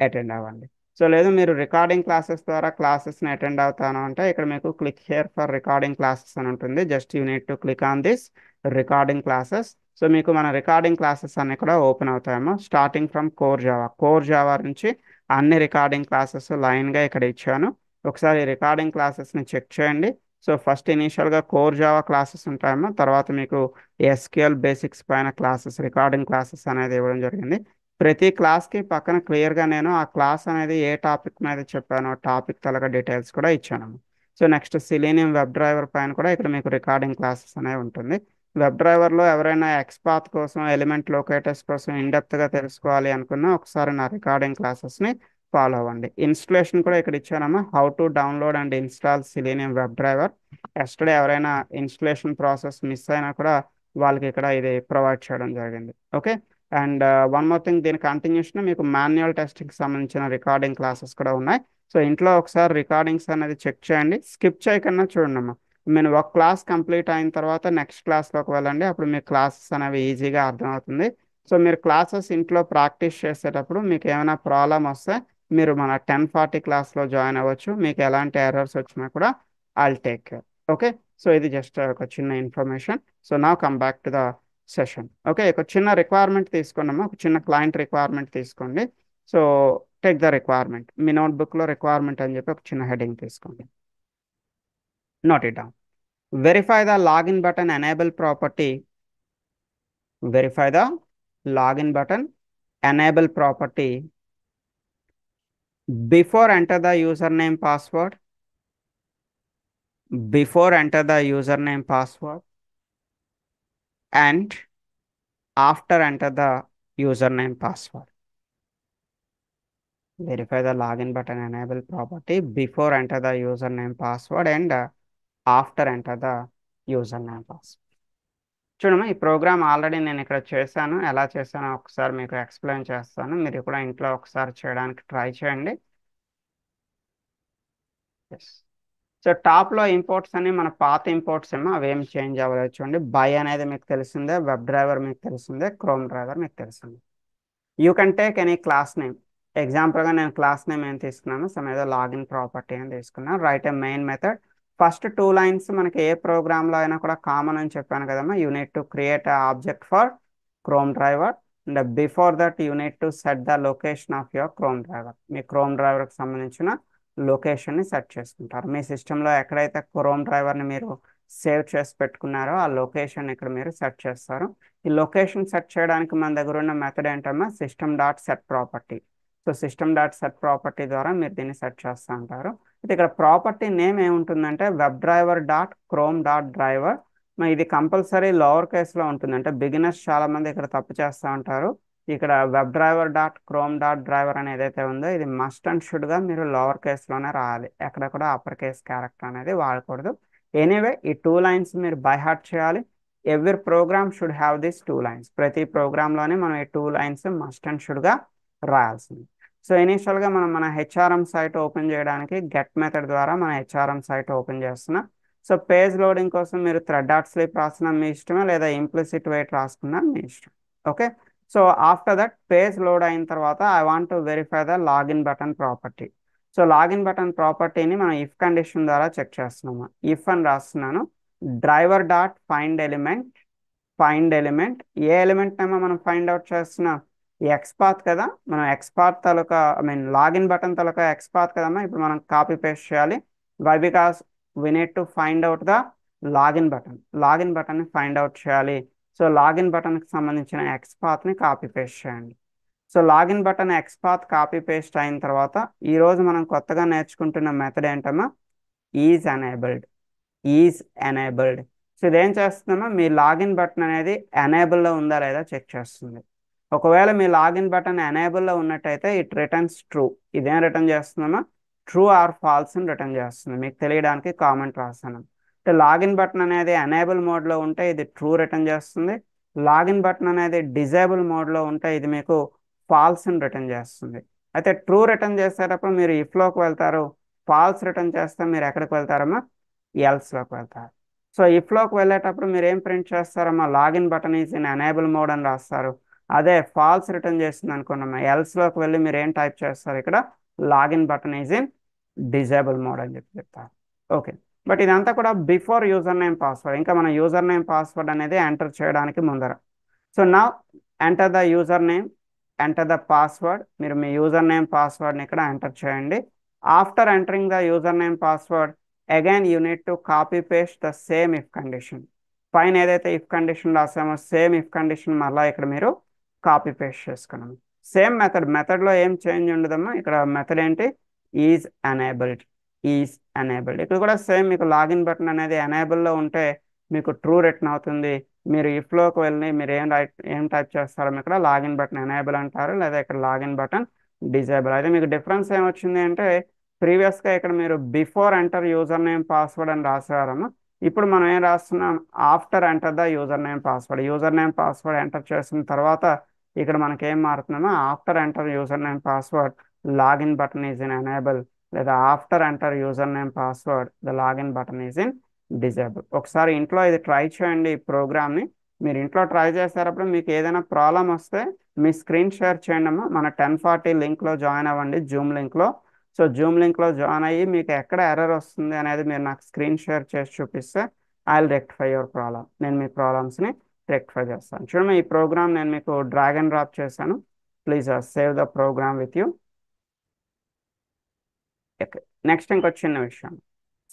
అటెండ్ అవ్వండి. సో లేదు మీరు రికార్డింగ్ క్లాసెస్ ద్వారా క్లాసెస్ని అటెండ్ అవుతాను అంటే ఇక్కడ మీకు click here for recording classes అని ఉంటుంది. Just you need to click on this recording classes. So మీకు మన రికార్డింగ్ క్లాసెస్ అన్నీ కూడా ఓపెన్ అవుతాయేమో. స్టార్టింగ్ ఫ్రమ్ కోర్ జావా నుంచి అన్ని రికార్డింగ్ క్లాసెస్ లైన్గా ఇక్కడ ఇచ్చాను. ఒకసారి రికార్డింగ్ క్లాసెస్ని చెక్ చేయండి. సో ఫస్ట్ ఇనీషియల్గా కోర్ జావా క్లాసెస్ ఉంటాయేమో, తర్వాత మీకు ఎస్క్యూఎల్ బేసిక్స్ పైన క్లాసెస్ రికార్డింగ్ క్లాసెస్ అనేది ఇవ్వడం జరిగింది. ప్రతి క్లాస్కి పక్కన క్లియర్గా నేను ఆ క్లాస్ అనేది ఏ టాపిక్ మీద చెప్పానో టాపిక్ తలగా డీటెయిల్స్ కూడా ఇచ్చాను. So next selenium web driver పైన కూడా ఇక్కడ మీకు రికార్డింగ్ క్లాసెస్ అనేవి ఉంటుంది. వెబ్ డ్రైవర్లో ఎవరైనా ఎక్స్పాత్ కోసం ఎలిమెంట్ లొకేటర్స్ కోసం ఇన్డెప్త్గా తెలుసుకోవాలి అనుకున్నా ఒకసారి నా రికార్డింగ్ క్లాసెస్ని ఫాలో అవ్వండి. ఇన్స్టలేషన్ కూడా ఇక్కడ ఇచ్చానమ్మా, how to download and install selenium web driver. Yesterday ఎవరైనా ఇన్స్టలేషన్ ప్రాసెస్ మిస్ అయినా కూడా వాళ్ళకి ఇక్కడ ఇది ప్రొవైడ్ చేయడం జరిగింది. Okay, and one more thing, దీని కంటిన్యూషన్ మీకు మాన్యువల్ టెస్టింగ్కి సంబంధించిన రికార్డింగ్ క్లాసెస్ కూడా ఉన్నాయి. సో ఇంట్లో ఒకసారి రికార్డింగ్స్ అనేది చెక్ చేయండి, స్కిప్ చేయకుండా చూడండి అమ్మా. మీరు ఒక క్లాస్ కంప్లీట్ అయిన తర్వాత నెక్స్ట్ క్లాస్లోకి వెళ్ళండి, అప్పుడు మీ క్లాసెస్ అనేవి ఈజీగా అర్థమవుతుంది. సో మీరు క్లాసెస్ ఇంట్లో ప్రాక్టీస్ చేసేటప్పుడు మీకు ఏమైనా ప్రాబ్లం వస్తే మీరు మన 10:40 క్లాస్లో జాయిన్ అవ్వచ్చు. మీకు ఎలాంటి ఎర్రర్స్ వచ్చినా కూడా I'll take care. Okay, so ఇది జస్ట్ ఒక చిన్న information. So now come back to the session. Okay, ఒక చిన్న రిక్వైర్మెంట్ తీసుకున్నాము, ఒక చిన్న క్లయింట్ రిక్వైర్మెంట్ తీసుకోండి. సో టేక్ ద రిక్వైర్మెంట్, మీ నోట్బుక్లో రిక్వైర్మెంట్ అని చెప్పి ఒక చిన్న హెడింగ్ తీసుకోండి. Note it down. Verify the login button enable property. Verify the login button enable property before enter the username password, before enter the username password and after enter the username password. Verify the login button enable property before enter the username password and after enter the username password. చూడమ్మా, ఈ programme already నేను ఇక్కడ చేశాను. ఎలా చేశానో ఒకసారి మీకు explain చేస్తాను. మీరు కూడా ఇంట్లో ఒకసారి చేయడానికి ట్రై చేయండి. ఎస్, సో టాప్లో ఇంపోర్ట్స్ అని మన పాత ఇంపోర్ట్స్ ఏమో అవేం చేంజ్ అవ్వలేదు. చూడండి, బై అనేది మీకు తెలిసిందే, వెబ్ డ్రైవర్ మీకు తెలిసిందే, క్రోమ్ డ్రైవర్ మీకు తెలిసిందే. You can take any class name. ఎగ్జాంపుల్గా నేను క్లాస్ నేమ్ ఏం తీసుకున్నాను, సమ్ ఏదో లాగిన్ ప్రాపర్టీ అని తీసుకున్నాను. Write a main method first two lines మనకి ఏ ప్రోగ్రాంలో అయినా కూడా కామన్ అని చెప్పాను కదమ్మా. You need to create object for Chrome driver and before that you need to set the location of your Chrome driver. మీ క్రోమ్ డ్రైవర్కి సంబంధించిన లొకేషన్ని సెట్ చేసుకుంటారు. మీ సిస్టంలో ఎక్కడైతే క్రోమ్ డ్రైవర్ని మీరు సేవ్ చేసి పెట్టుకున్నారో ఆ లొకేషన్ ఇక్కడ మీరు సెట్ చేస్తారు. ఈ లొకేషన్ సెట్ చేయడానికి మన దగ్గర ఉన్న మెథడ్ ఏంటమ్మా, system dot set property. So system dot set property ద్వారా మీరు దీన్ని సెట్ చేస్తూ ఉంటారు. అయితే ఇక్కడ ప్రాపర్టీ నేమ్ ఏముంటుందంటే web driver dot chrome dot driver. ఇది కంపల్సరీ లోవర్ కేస్లో ఉంటుంది. అంటే బిగినర్స్ చాలా మంది ఇక్కడ తప్పు చేస్తూ ఉంటారు. ఇక్కడ web driver dot chrome dot driver అని ఏదైతే ఉందో ఇది మస్ట్ అండ్ షుడ్గా మీరు లోవర్ కేస్లోనే రాయాలి. ఎక్కడ కూడా అప్పర్ కేస్ క్యారెక్టర్ అనేది వాడకూడదు. ఎనీవే ఈ టూ లైన్స్ మీరు బై హార్ట్ చేయాలి. Every program should have this two lines. ప్రతి ప్రోగ్రాంలోనే మనం ఈ టూ లైన్స్ మస్ట్ అండ్ షుడ్గా రాయాల్సింది. సో ఇనీషియల్గా మనం మన హెచ్ఆర్ఎం సైట్ ఓపెన్ చేయడానికి గెట్ మెథడ్ ద్వారా మన హెచ్ఆర్ఎం సైట్ ఓపెన్ చేస్తున్నాం. సో పేజ్ లోడింగ్ కోసం మీరు థ్రెడ్ డాట్ స్లీప్ రాసిన మీ ఇష్టమే, లేదా ఇంప్లిసిట్ వెయిట్ రాసుకున్నా మీ ఇష్టం. Okay, so after that page load అయిన తర్వాత I want to verify the login button property. So login button ప్రాపర్టీని మనం ఇఫ్ కండిషన్ ద్వారా చెక్ చేస్తున్నాము. ఇఫ్ అని రాస్తున్నాను, డ్రైవర్ డాట్ ఫైండ్ ఎలిమెంట్ ఏ ఎలిమెంట్ ఏమో మనం ఫైండ్ అవుట్ చేస్తున్నాం, ఈ ఎక్స్పాత్ కదా, మనం ఎక్స్పాత్ తాలూకా లాగిన్ బటన్ తాలూకా ఎక్స్పాత్ కదమ్మా. ఇప్పుడు మనం కాపీ పేస్ట్ చేయాలి. Why because we need to find out the login బటన్ని ఫైండ్ అవుట్ చేయాలి. సో లాగిన్ బటన్కి సంబంధించిన ఎక్స్పాత్ని కాపీ పేస్ట్ చేయండి. So login button XPath copy paste అయిన తర్వాత ఈరోజు మనం కొత్తగా నేర్చుకుంటున్న మెథడ్ ఏంటమ్మా, ఈజ్ ఎనేబుల్డ్. సో ఇదేం చేస్తుందమ్మా, మీ లాగిన్ బటన్ అనేది ఎనేబుల్లో ఉందా లేదా చెక్ చేస్తుంది. ఒకవేళ మీ లాగిన్ బటన్ ఎనేబుల్లో ఉన్నట్టయితే ఇట్ రిటర్న్స్ ట్రూ. ఇదేం రిటర్న్ చేస్తుందమ్మా, ట్రూ ఆర్ ఫాల్స్ అని రిటర్న్ చేస్తుంది. మీకు తెలియడానికి కామెంట్ రాస్తాను. అంటే లాగిన్ బటన్ అనేది ఎనేబుల్ మోడ్లో ఉంటే ఇది ట్రూ రిటర్న్ చేస్తుంది. లాగిన్ బటన్ అనేది డిజేబుల్ మోడ్లో ఉంటే ఇది మీకు ఫాల్స్ అని రిటర్న్ చేస్తుంది. అయితే ట్రూ రిటర్న్ చేసేటప్పుడు మీరు ఇఫ్లోకి వెళ్తారు, ఫాల్స్ రిటర్న్ చేస్తే మీరు ఎక్కడికి వెళ్తారమ్మా, ఎల్స్లోకి వెళ్తారు. సో ఇఫ్లోకి వెళ్ళేటప్పుడు మీరు ఏం ప్రింట్ చేస్తారమ్మా, login button is in enable mode అని రాస్తారు. అదే ఫాల్స్ రిటర్న్ చేస్తుంది అనుకున్నామా, ఎల్స్లోకి వెళ్ళి మీరు ఏం టైప్ చేస్తారు, ఇక్కడ login button is in disable mode అని చెప్తారు. ఓకే, బట్ ఇదంతా కూడా బిఫోర్ యూజర్ నేమ్ పాస్వర్డ్. ఇంకా మన యూజర్ నేమ్ పాస్వర్డ్ అనేది ఎంటర్ చేయడానికి ముందర. So now enter the user name, enter the password. మీరు మీ యూజర్ నేమ్ పాస్వర్డ్ని ఇక్కడ ఎంటర్ చేయండి. After entering the user name password again you need to copy paste the same if condition. పైన ఏదైతే ఇఫ్ కండిషన్ రాసామో సేమ్ ఇఫ్ కండిషన్ మళ్ళీ ఇక్కడ మీరు కాపీ పేస్ట్ చేసుకున్నాము. సేమ్ మెథడ్లో ఏం చేంజ్ ఉండదమ్మా. ఇక్కడ మెథడ్ ఏంటి, ఈజ్ ఎనేబుల్డ్. ఇక్కడ కూడా సేమ్ మీకు లాగిన్ బటన్ అనేది ఎనేబుల్లో ఉంటే మీకు ట్రూ రిటర్న్ అవుతుంది. మీరు ఇఫ్లోకి వెళ్ళి మీరు ఏం టైప్ చేస్తారో ఇక్కడ లాగిన్ బటన్ ఎనేబుల్ అంటారు, లేదా ఇక్కడ లాగిన్ బటన్ డిజేబుల్. అయితే మీకు డిఫరెన్స్ ఏమొచ్చింది అంటే ప్రీవియస్గా ఇక్కడ మీరు before enter user name password అని రాసేవారమ్మా. ఇప్పుడు మనం ఏం రాస్తున్నాం, after enter the user name password enter చేసిన తర్వాత ఇక్కడ మనకి ఏం మారుతున్నామో after enter user name password login button is in enable, లేదా after enter user name password the login button is in disable. ఒకసారి ఇంట్లో ఇది ట్రై చేయండి ఈ ప్రోగ్రామ్ని. మీరు ఇంట్లో ట్రై చేసేటప్పుడు మీకు ఏదైనా ప్రాబ్లం వస్తే మీ స్క్రీన్ షేర్ చేయండి అమ్మా. మన 1040 లింక్లో జాయిన్ అవ్వండి, జూమ్ లింక్లో. సో జూమ్ లింక్లో జాయిన్ అయ్యి మీకు ఎక్కడ ఎర్రర్ వస్తుంది అనేది మీరు నాకు స్క్రీన్ షేర్ చేసి చూపిస్తే I will rectify your problem. నేను మీ ప్రాబ్లమ్స్ని రెక్టిఫై చేస్తాను. చూడండి, ఈ ప్రోగ్రామ్ నేను మీకు డ్రాగ్ అండ్ డ్రాప్ చేశాను. Please save the program with you. Next ఇంకొక చిన్న విషయం.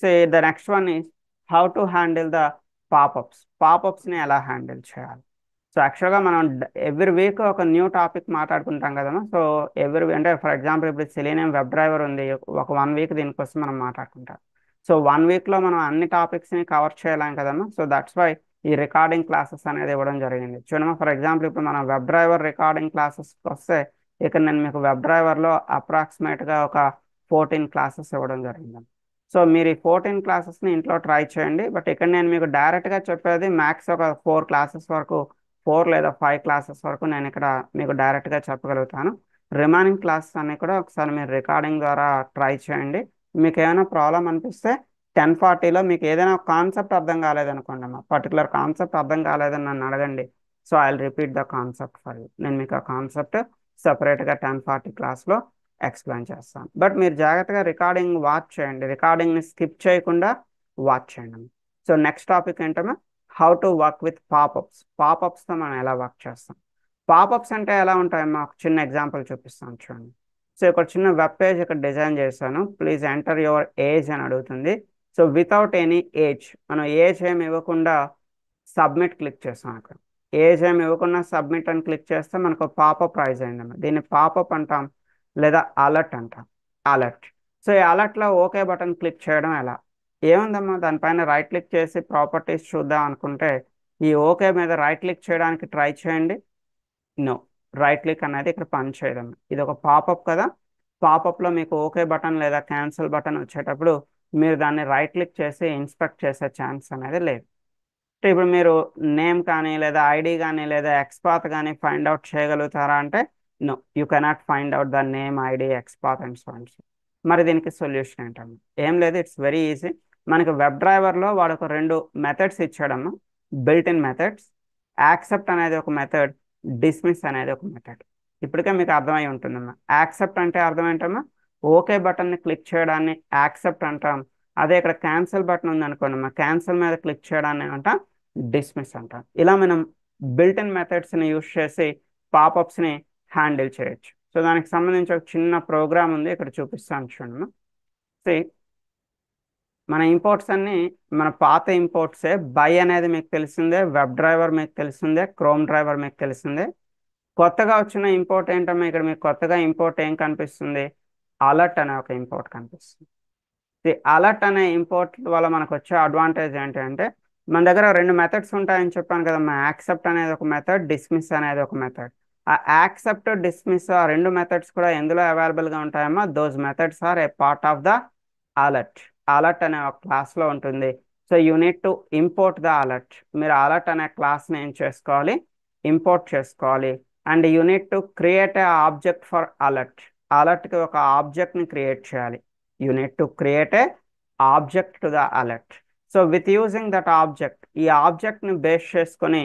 So the next one is how to handle the పాపప్స్ని ఎలా హ్యాండిల్ చేయాలి. సో యాక్చువల్గా మనం ఎవ్రీ వీక్ ఒక న్యూ టాపిక్ మాట్లాడుకుంటాం కదమ్మా. సో అంటే ఫర్ ఎగ్జాంపుల్ ఇప్పుడు సెలీనియం వెబ్ డ్రైవర్ ఉంది, ఒక 1 వీక్ దీనికోసం మనం మాట్లాడుకుంటాం. సో 1 వీక్లో మనం అన్ని టాపిక్స్ని కవర్ చేయలేం కదమ్మా. సో దట్స్ వై ఈ రికార్డింగ్ క్లాసెస్ అనేది ఇవ్వడం జరిగింది. చూడమ్మా, ఫర్ ఎగ్జాంపుల్ ఇప్పుడు మనం వెబ్ డ్రైవర్ రికార్డింగ్ క్లాసెస్కి వస్తే ఇక్కడ నేను మీకు వెబ్ డ్రైవర్లో అప్రాక్సిమేట్గా ఒక 14 క్లాసెస్ ఇవ్వడం జరిగింది. సో మీరు ఈ 14 క్లాసెస్ని ఇంట్లో ట్రై చేయండి. బట్ ఇక్కడ నేను మీకు డైరెక్ట్గా చెప్పేది మ్యాక్స్ ఒక 4 క్లాసెస్ వరకు, 4 లేదా 5 క్లాసెస్ వరకు నేను ఇక్కడ మీకు డైరెక్ట్గా చెప్పగలుగుతాను. రిమైనింగ్ క్లాసెస్ అన్ని కూడా ఒకసారి మీరు రికార్డింగ్ ద్వారా ట్రై చేయండి. మీకు ఏమైనా ప్రాబ్లం అనిపిస్తే 1040లో మీకు ఏదైనా కాన్సెప్ట్ అర్థం కాలేదనుకోండి అమ్మా, పర్టికులర్ కాన్సెప్ట్ అర్థం కాలేదని నన్ను అడగండి. So I will repeat the concept for you. నేను మీకు ఆ కాన్సెప్ట్ సపరేట్గా 1040 క్లాస్లో ఎక్స్ప్లెయిన్ చేస్తాను. బట్ మీరు జాగ్రత్తగా రికార్డింగ్ వాచ్ చేయండి. రికార్డింగ్ని స్కిప్ చేయకుండా వాచ్ చేయండి అమ్మా. సో నెక్స్ట్ టాపిక్ ఏంటమ్మా, how to work with popups. పాపప్స్తో మనం ఎలా వర్క్ చేస్తాం. పాపప్స్ అంటే ఎలా ఉంటాయమ్మా, ఒక చిన్న ఎగ్జాంపుల్ చూపిస్తాను చూడండి. సో ఇక్కడ చిన్న వెబ్ పేజ్ ఇక్కడ డిజైన్ చేశాను. ప్లీజ్ ఎంటర్ యువర్ ఏజ్ అని అడుగుతుంది. సో వితౌట్ ఎనీ ఏజ్, మనం ఏజ్ ఏమి ఇవ్వకుండా సబ్మిట్ క్లిక్ చేస్తాం. అక్కడ ఏజ్ ఏమి ఇవ్వకుండా సబ్మిట్ అని క్లిక్ చేస్తే మనకు పాపప్ రైజ్ అయిందమ్మా. దీన్ని పాపప్ అంటాం లేదా అలర్ట్ అంటాం. అలర్ట్. సో ఈ అలర్ట్లో ఓకే బటన్ క్లిక్ చేయడం ఎలా, ఏముందమ్మా దానిపైన రైట్ క్లిక్ చేసి ప్రాపర్టీస్ చూద్దాం అనుకుంటే ఈ ఓకే మీద రైట్ క్లిక్ చేయడానికి ట్రై చేయండి. నో, రైట్ క్లిక్ అనేది ఇక్కడ పని చేయడం. ఇది ఒక పాపప్ కదా, పాపప్లో మీకు ఓకే బటన్ లేదా క్యాన్సిల్ బటన్ వచ్చేటప్పుడు మీరు దాన్ని రైట్ క్లిక్ చేసి ఇన్స్పెక్ట్ చేసే ఛాన్స్ అనేది లేదు. అంటే ఇప్పుడు మీరు నేమ్ కానీ లేదా ఐడి కానీ లేదా ఎక్స్పాత్ కానీ ఫైండ్ అవుట్ చేయగలుగుతారా అంటే no, you cannot find out the name ID XPath and so and so. మరి దీనికి సొల్యూషన్ ఏంటమ్మా, ఏం లేదు, ఇట్స్ వెరీ ఈజీ. మనకి వెబ్ డ్రైవర్లో వాడు ఒక రెండు మెథడ్స్ ఇచ్చాడమ్మా, బిల్ట్ ఇన్ మెథడ్స్. యాక్సెప్ట్ అనేది ఒక మెథడ్, డిస్మిస్ అనేది ఒక మెథడ్. ఇప్పటికే మీకు అర్థమై ఉంటుందమ్మా. యాక్సెప్ట్ అంటే అర్థం ఏంటమ్మా, ఓకే బటన్ని క్లిక్ చేయడాన్ని యాక్సెప్ట్ అంటాం. అదే ఇక్కడ క్యాన్సిల్ బటన్ ఉంది అనుకోండి అమ్మా, క్యాన్సిల్ మీద క్లిక్ చేయడాన్ని అంటాం డిస్మిస్ అంటాం. ఇలా మనం బిల్ట్ ఇన్ మెథడ్స్ని యూస్ చేసి పాపప్స్ని హ్యాండిల్ చేయొచ్చు. సో దానికి సంబంధించి ఒక చిన్న ప్రోగ్రామ్ ఉంది, ఇక్కడ చూపిస్తాను చూడమ్మా. See, మన ఇంపోర్ట్స్ అన్ని మన పాత ఇంపోర్ట్సే. బై అనేది మీకు తెలిసిందే, వెబ్ డ్రైవర్ మీకు తెలిసిందే, క్రోమ్ డ్రైవర్ మీకు తెలిసిందే. కొత్తగా వచ్చిన ఇంపోర్ట్ ఏంటమ్మా, ఇక్కడ మీకు కొత్తగా ఇంపోర్ట్ ఏం కనిపిస్తుంది, అలర్ట్ అనే ఒక ఇంపోర్ట్ కనిపిస్తుంది. అలర్ట్ అనే ఇంపోర్ట్ వల్ల మనకు వచ్చే అడ్వాంటేజ్ ఏంటంటే మన దగ్గర రెండు మెథడ్స్ ఉంటాయని చెప్పాను కదమ్మా. యాక్సెప్ట్ అనేది ఒక మెథడ్, డిస్మిస్ అనేది ఒక మెథడ్. ఆ యాక్సెప్ట్, డిస్మిస్ ఆ రెండు మెథడ్స్ కూడా ఎందులో అవైలబుల్గా ఉంటాయమ్మా, those methods are a part of the alert. Alert అనే ఒక క్లాస్లో ఉంటుంది. So you need to import the alert. మీరు అలర్ట్ అనే క్లాస్ని ఏం చేసుకోవాలి, ఇంపోర్ట్ చేసుకోవాలి. And you need to create a object for alert. అలర్ట్కి ఒక ఆబ్జెక్ట్ని క్రియేట్ చేయాలి. You need to create a object to the alert. So with using that object, ఈ ఆబ్జెక్ట్ ని బేస్ చేసుకొని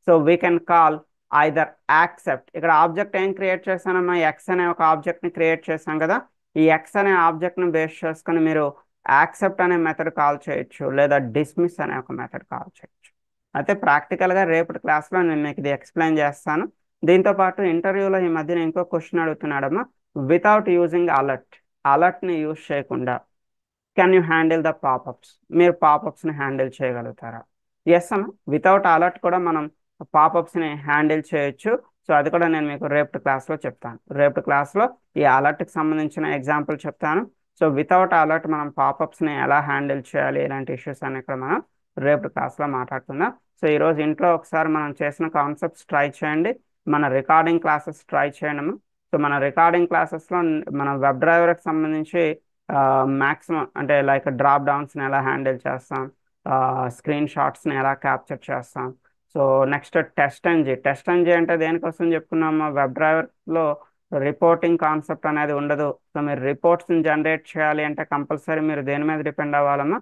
so we can call either accept. ఇక్కడ object ఏం create చేశానమ్మా, X అనే ఒక ఆబ్జెక్ట్ ని క్రియేట్ చేశాం కదా. ఈ ఎక్స్ అనే ఆబ్జెక్ట్ ని బేస్ చేసుకొని మీరు యాక్సెప్ట్ అనే మెథడ్ కాల్ చేయొచ్చు, లేదా డిస్మిస్ అనే ఒక మెథడ్ కాల్ చేయొచ్చు. అయితే ప్రాక్టికల్గా రేపటి క్లాస్లో నేను మీకు ఇది ఎక్స్ప్లెయిన్ చేస్తాను. దీంతో పాటు ఇంటర్వ్యూలో ఈ మధ్యన ఇంకో క్వశ్చన్ అడుగుతున్నాడమ్మా, వితౌట్ యూజింగ్ అలర్ట్, అలర్ట్ని యూజ్ చేయకుండా can you handle the popups, మీరు పాపప్స్ని హ్యాండిల్ చేయగలుగుతారా. ఎస్ అమ్మా, వితౌట్ అలర్ట్ కూడా మనం పాపప్స్ని హ్యాండిల్ చేయొచ్చు. సో అది కూడా నేను మీకు రేపటి క్లాస్లో చెప్తాను. రేపటి క్లాస్లో ఈ అలర్ట్కి సంబంధించిన ఎగ్జాంపుల్ చెప్తాను. సో వితౌట్ అలర్ట్ మనం పాపప్స్ని ఎలా హ్యాండిల్ చేయాలి, ఇలాంటి ఇష్యూస్ అన్ని ఇక్కడ మనం రేపటి క్లాస్లో మాట్లాడుకుందాం. సో ఈరోజు ఇంట్లో ఒకసారి మనం చేసిన కాన్సెప్ట్స్ ట్రై చేయండి, మన రికార్డింగ్ క్లాసెస్ ట్రై చేయండి. సో మన రికార్డింగ్ క్లాసెస్లో మన వెబ్ డ్రైవర్కి సంబంధించి మ్యాక్సిమం అంటే లైక్ డ్రాప్ డౌన్స్ని ఎలా హ్యాండిల్ చేస్తాం, స్క్రీన్ షాట్స్ని ఎలా క్యాప్చర్ చేస్తాం. సో నెక్స్ట్ టెస్ట్ ఎన్జీ అంటే దేనికోసం చెప్పుకున్నాము, వెబ్ డ్రైవర్లో రిపోర్టింగ్ కాన్సెప్ట్ అనేది ఉండదు. సో మీరు రిపోర్ట్స్ని జనరేట్ చేయాలి అంటే కంపల్సరీ మీరు దేని మీద డిపెండ్ అవ్వాలమ్మా,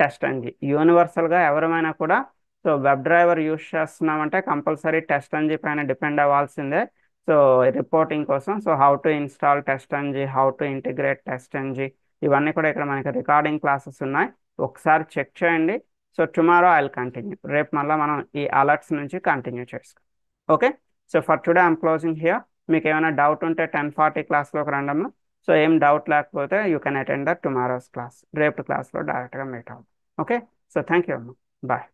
టెస్ట్ ఎన్జీ. యూనివర్సల్గా ఎవరైనా కూడా సో వెబ్ డ్రైవర్ యూస్ చేస్తున్నామంటే కంపల్సరీ టెస్ట్ ఎన్జీ పైన డిపెండ్ అవ్వాల్సిందే. సో రిపోర్టింగ్ కోసం so how to install TestNG, how to integrate TestNG, ఇవన్నీ కూడా ఇక్కడ మనకి రికార్డింగ్ క్లాసెస్ ఉన్నాయి, ఒకసారి చెక్ చేయండి. So tomorrow I will continue. రేపు మళ్ళీ మనం ఈ అలర్ట్స్ నుంచి కంటిన్యూ చేసుకో. Okay, so for today I'm closing here. మీకు ఏమైనా డౌట్ ఉంటే 10:40 క్లాస్లోకి రండమ్మా. సో ఏం డౌట్ లేకపోతే you can attend the tomorrow's class. రేపు క్లాస్లో డైరెక్ట్గా మీట్ అవ్వం. ఓకే, సో థ్యాంక్ యూ అమ్మా, బాయ్.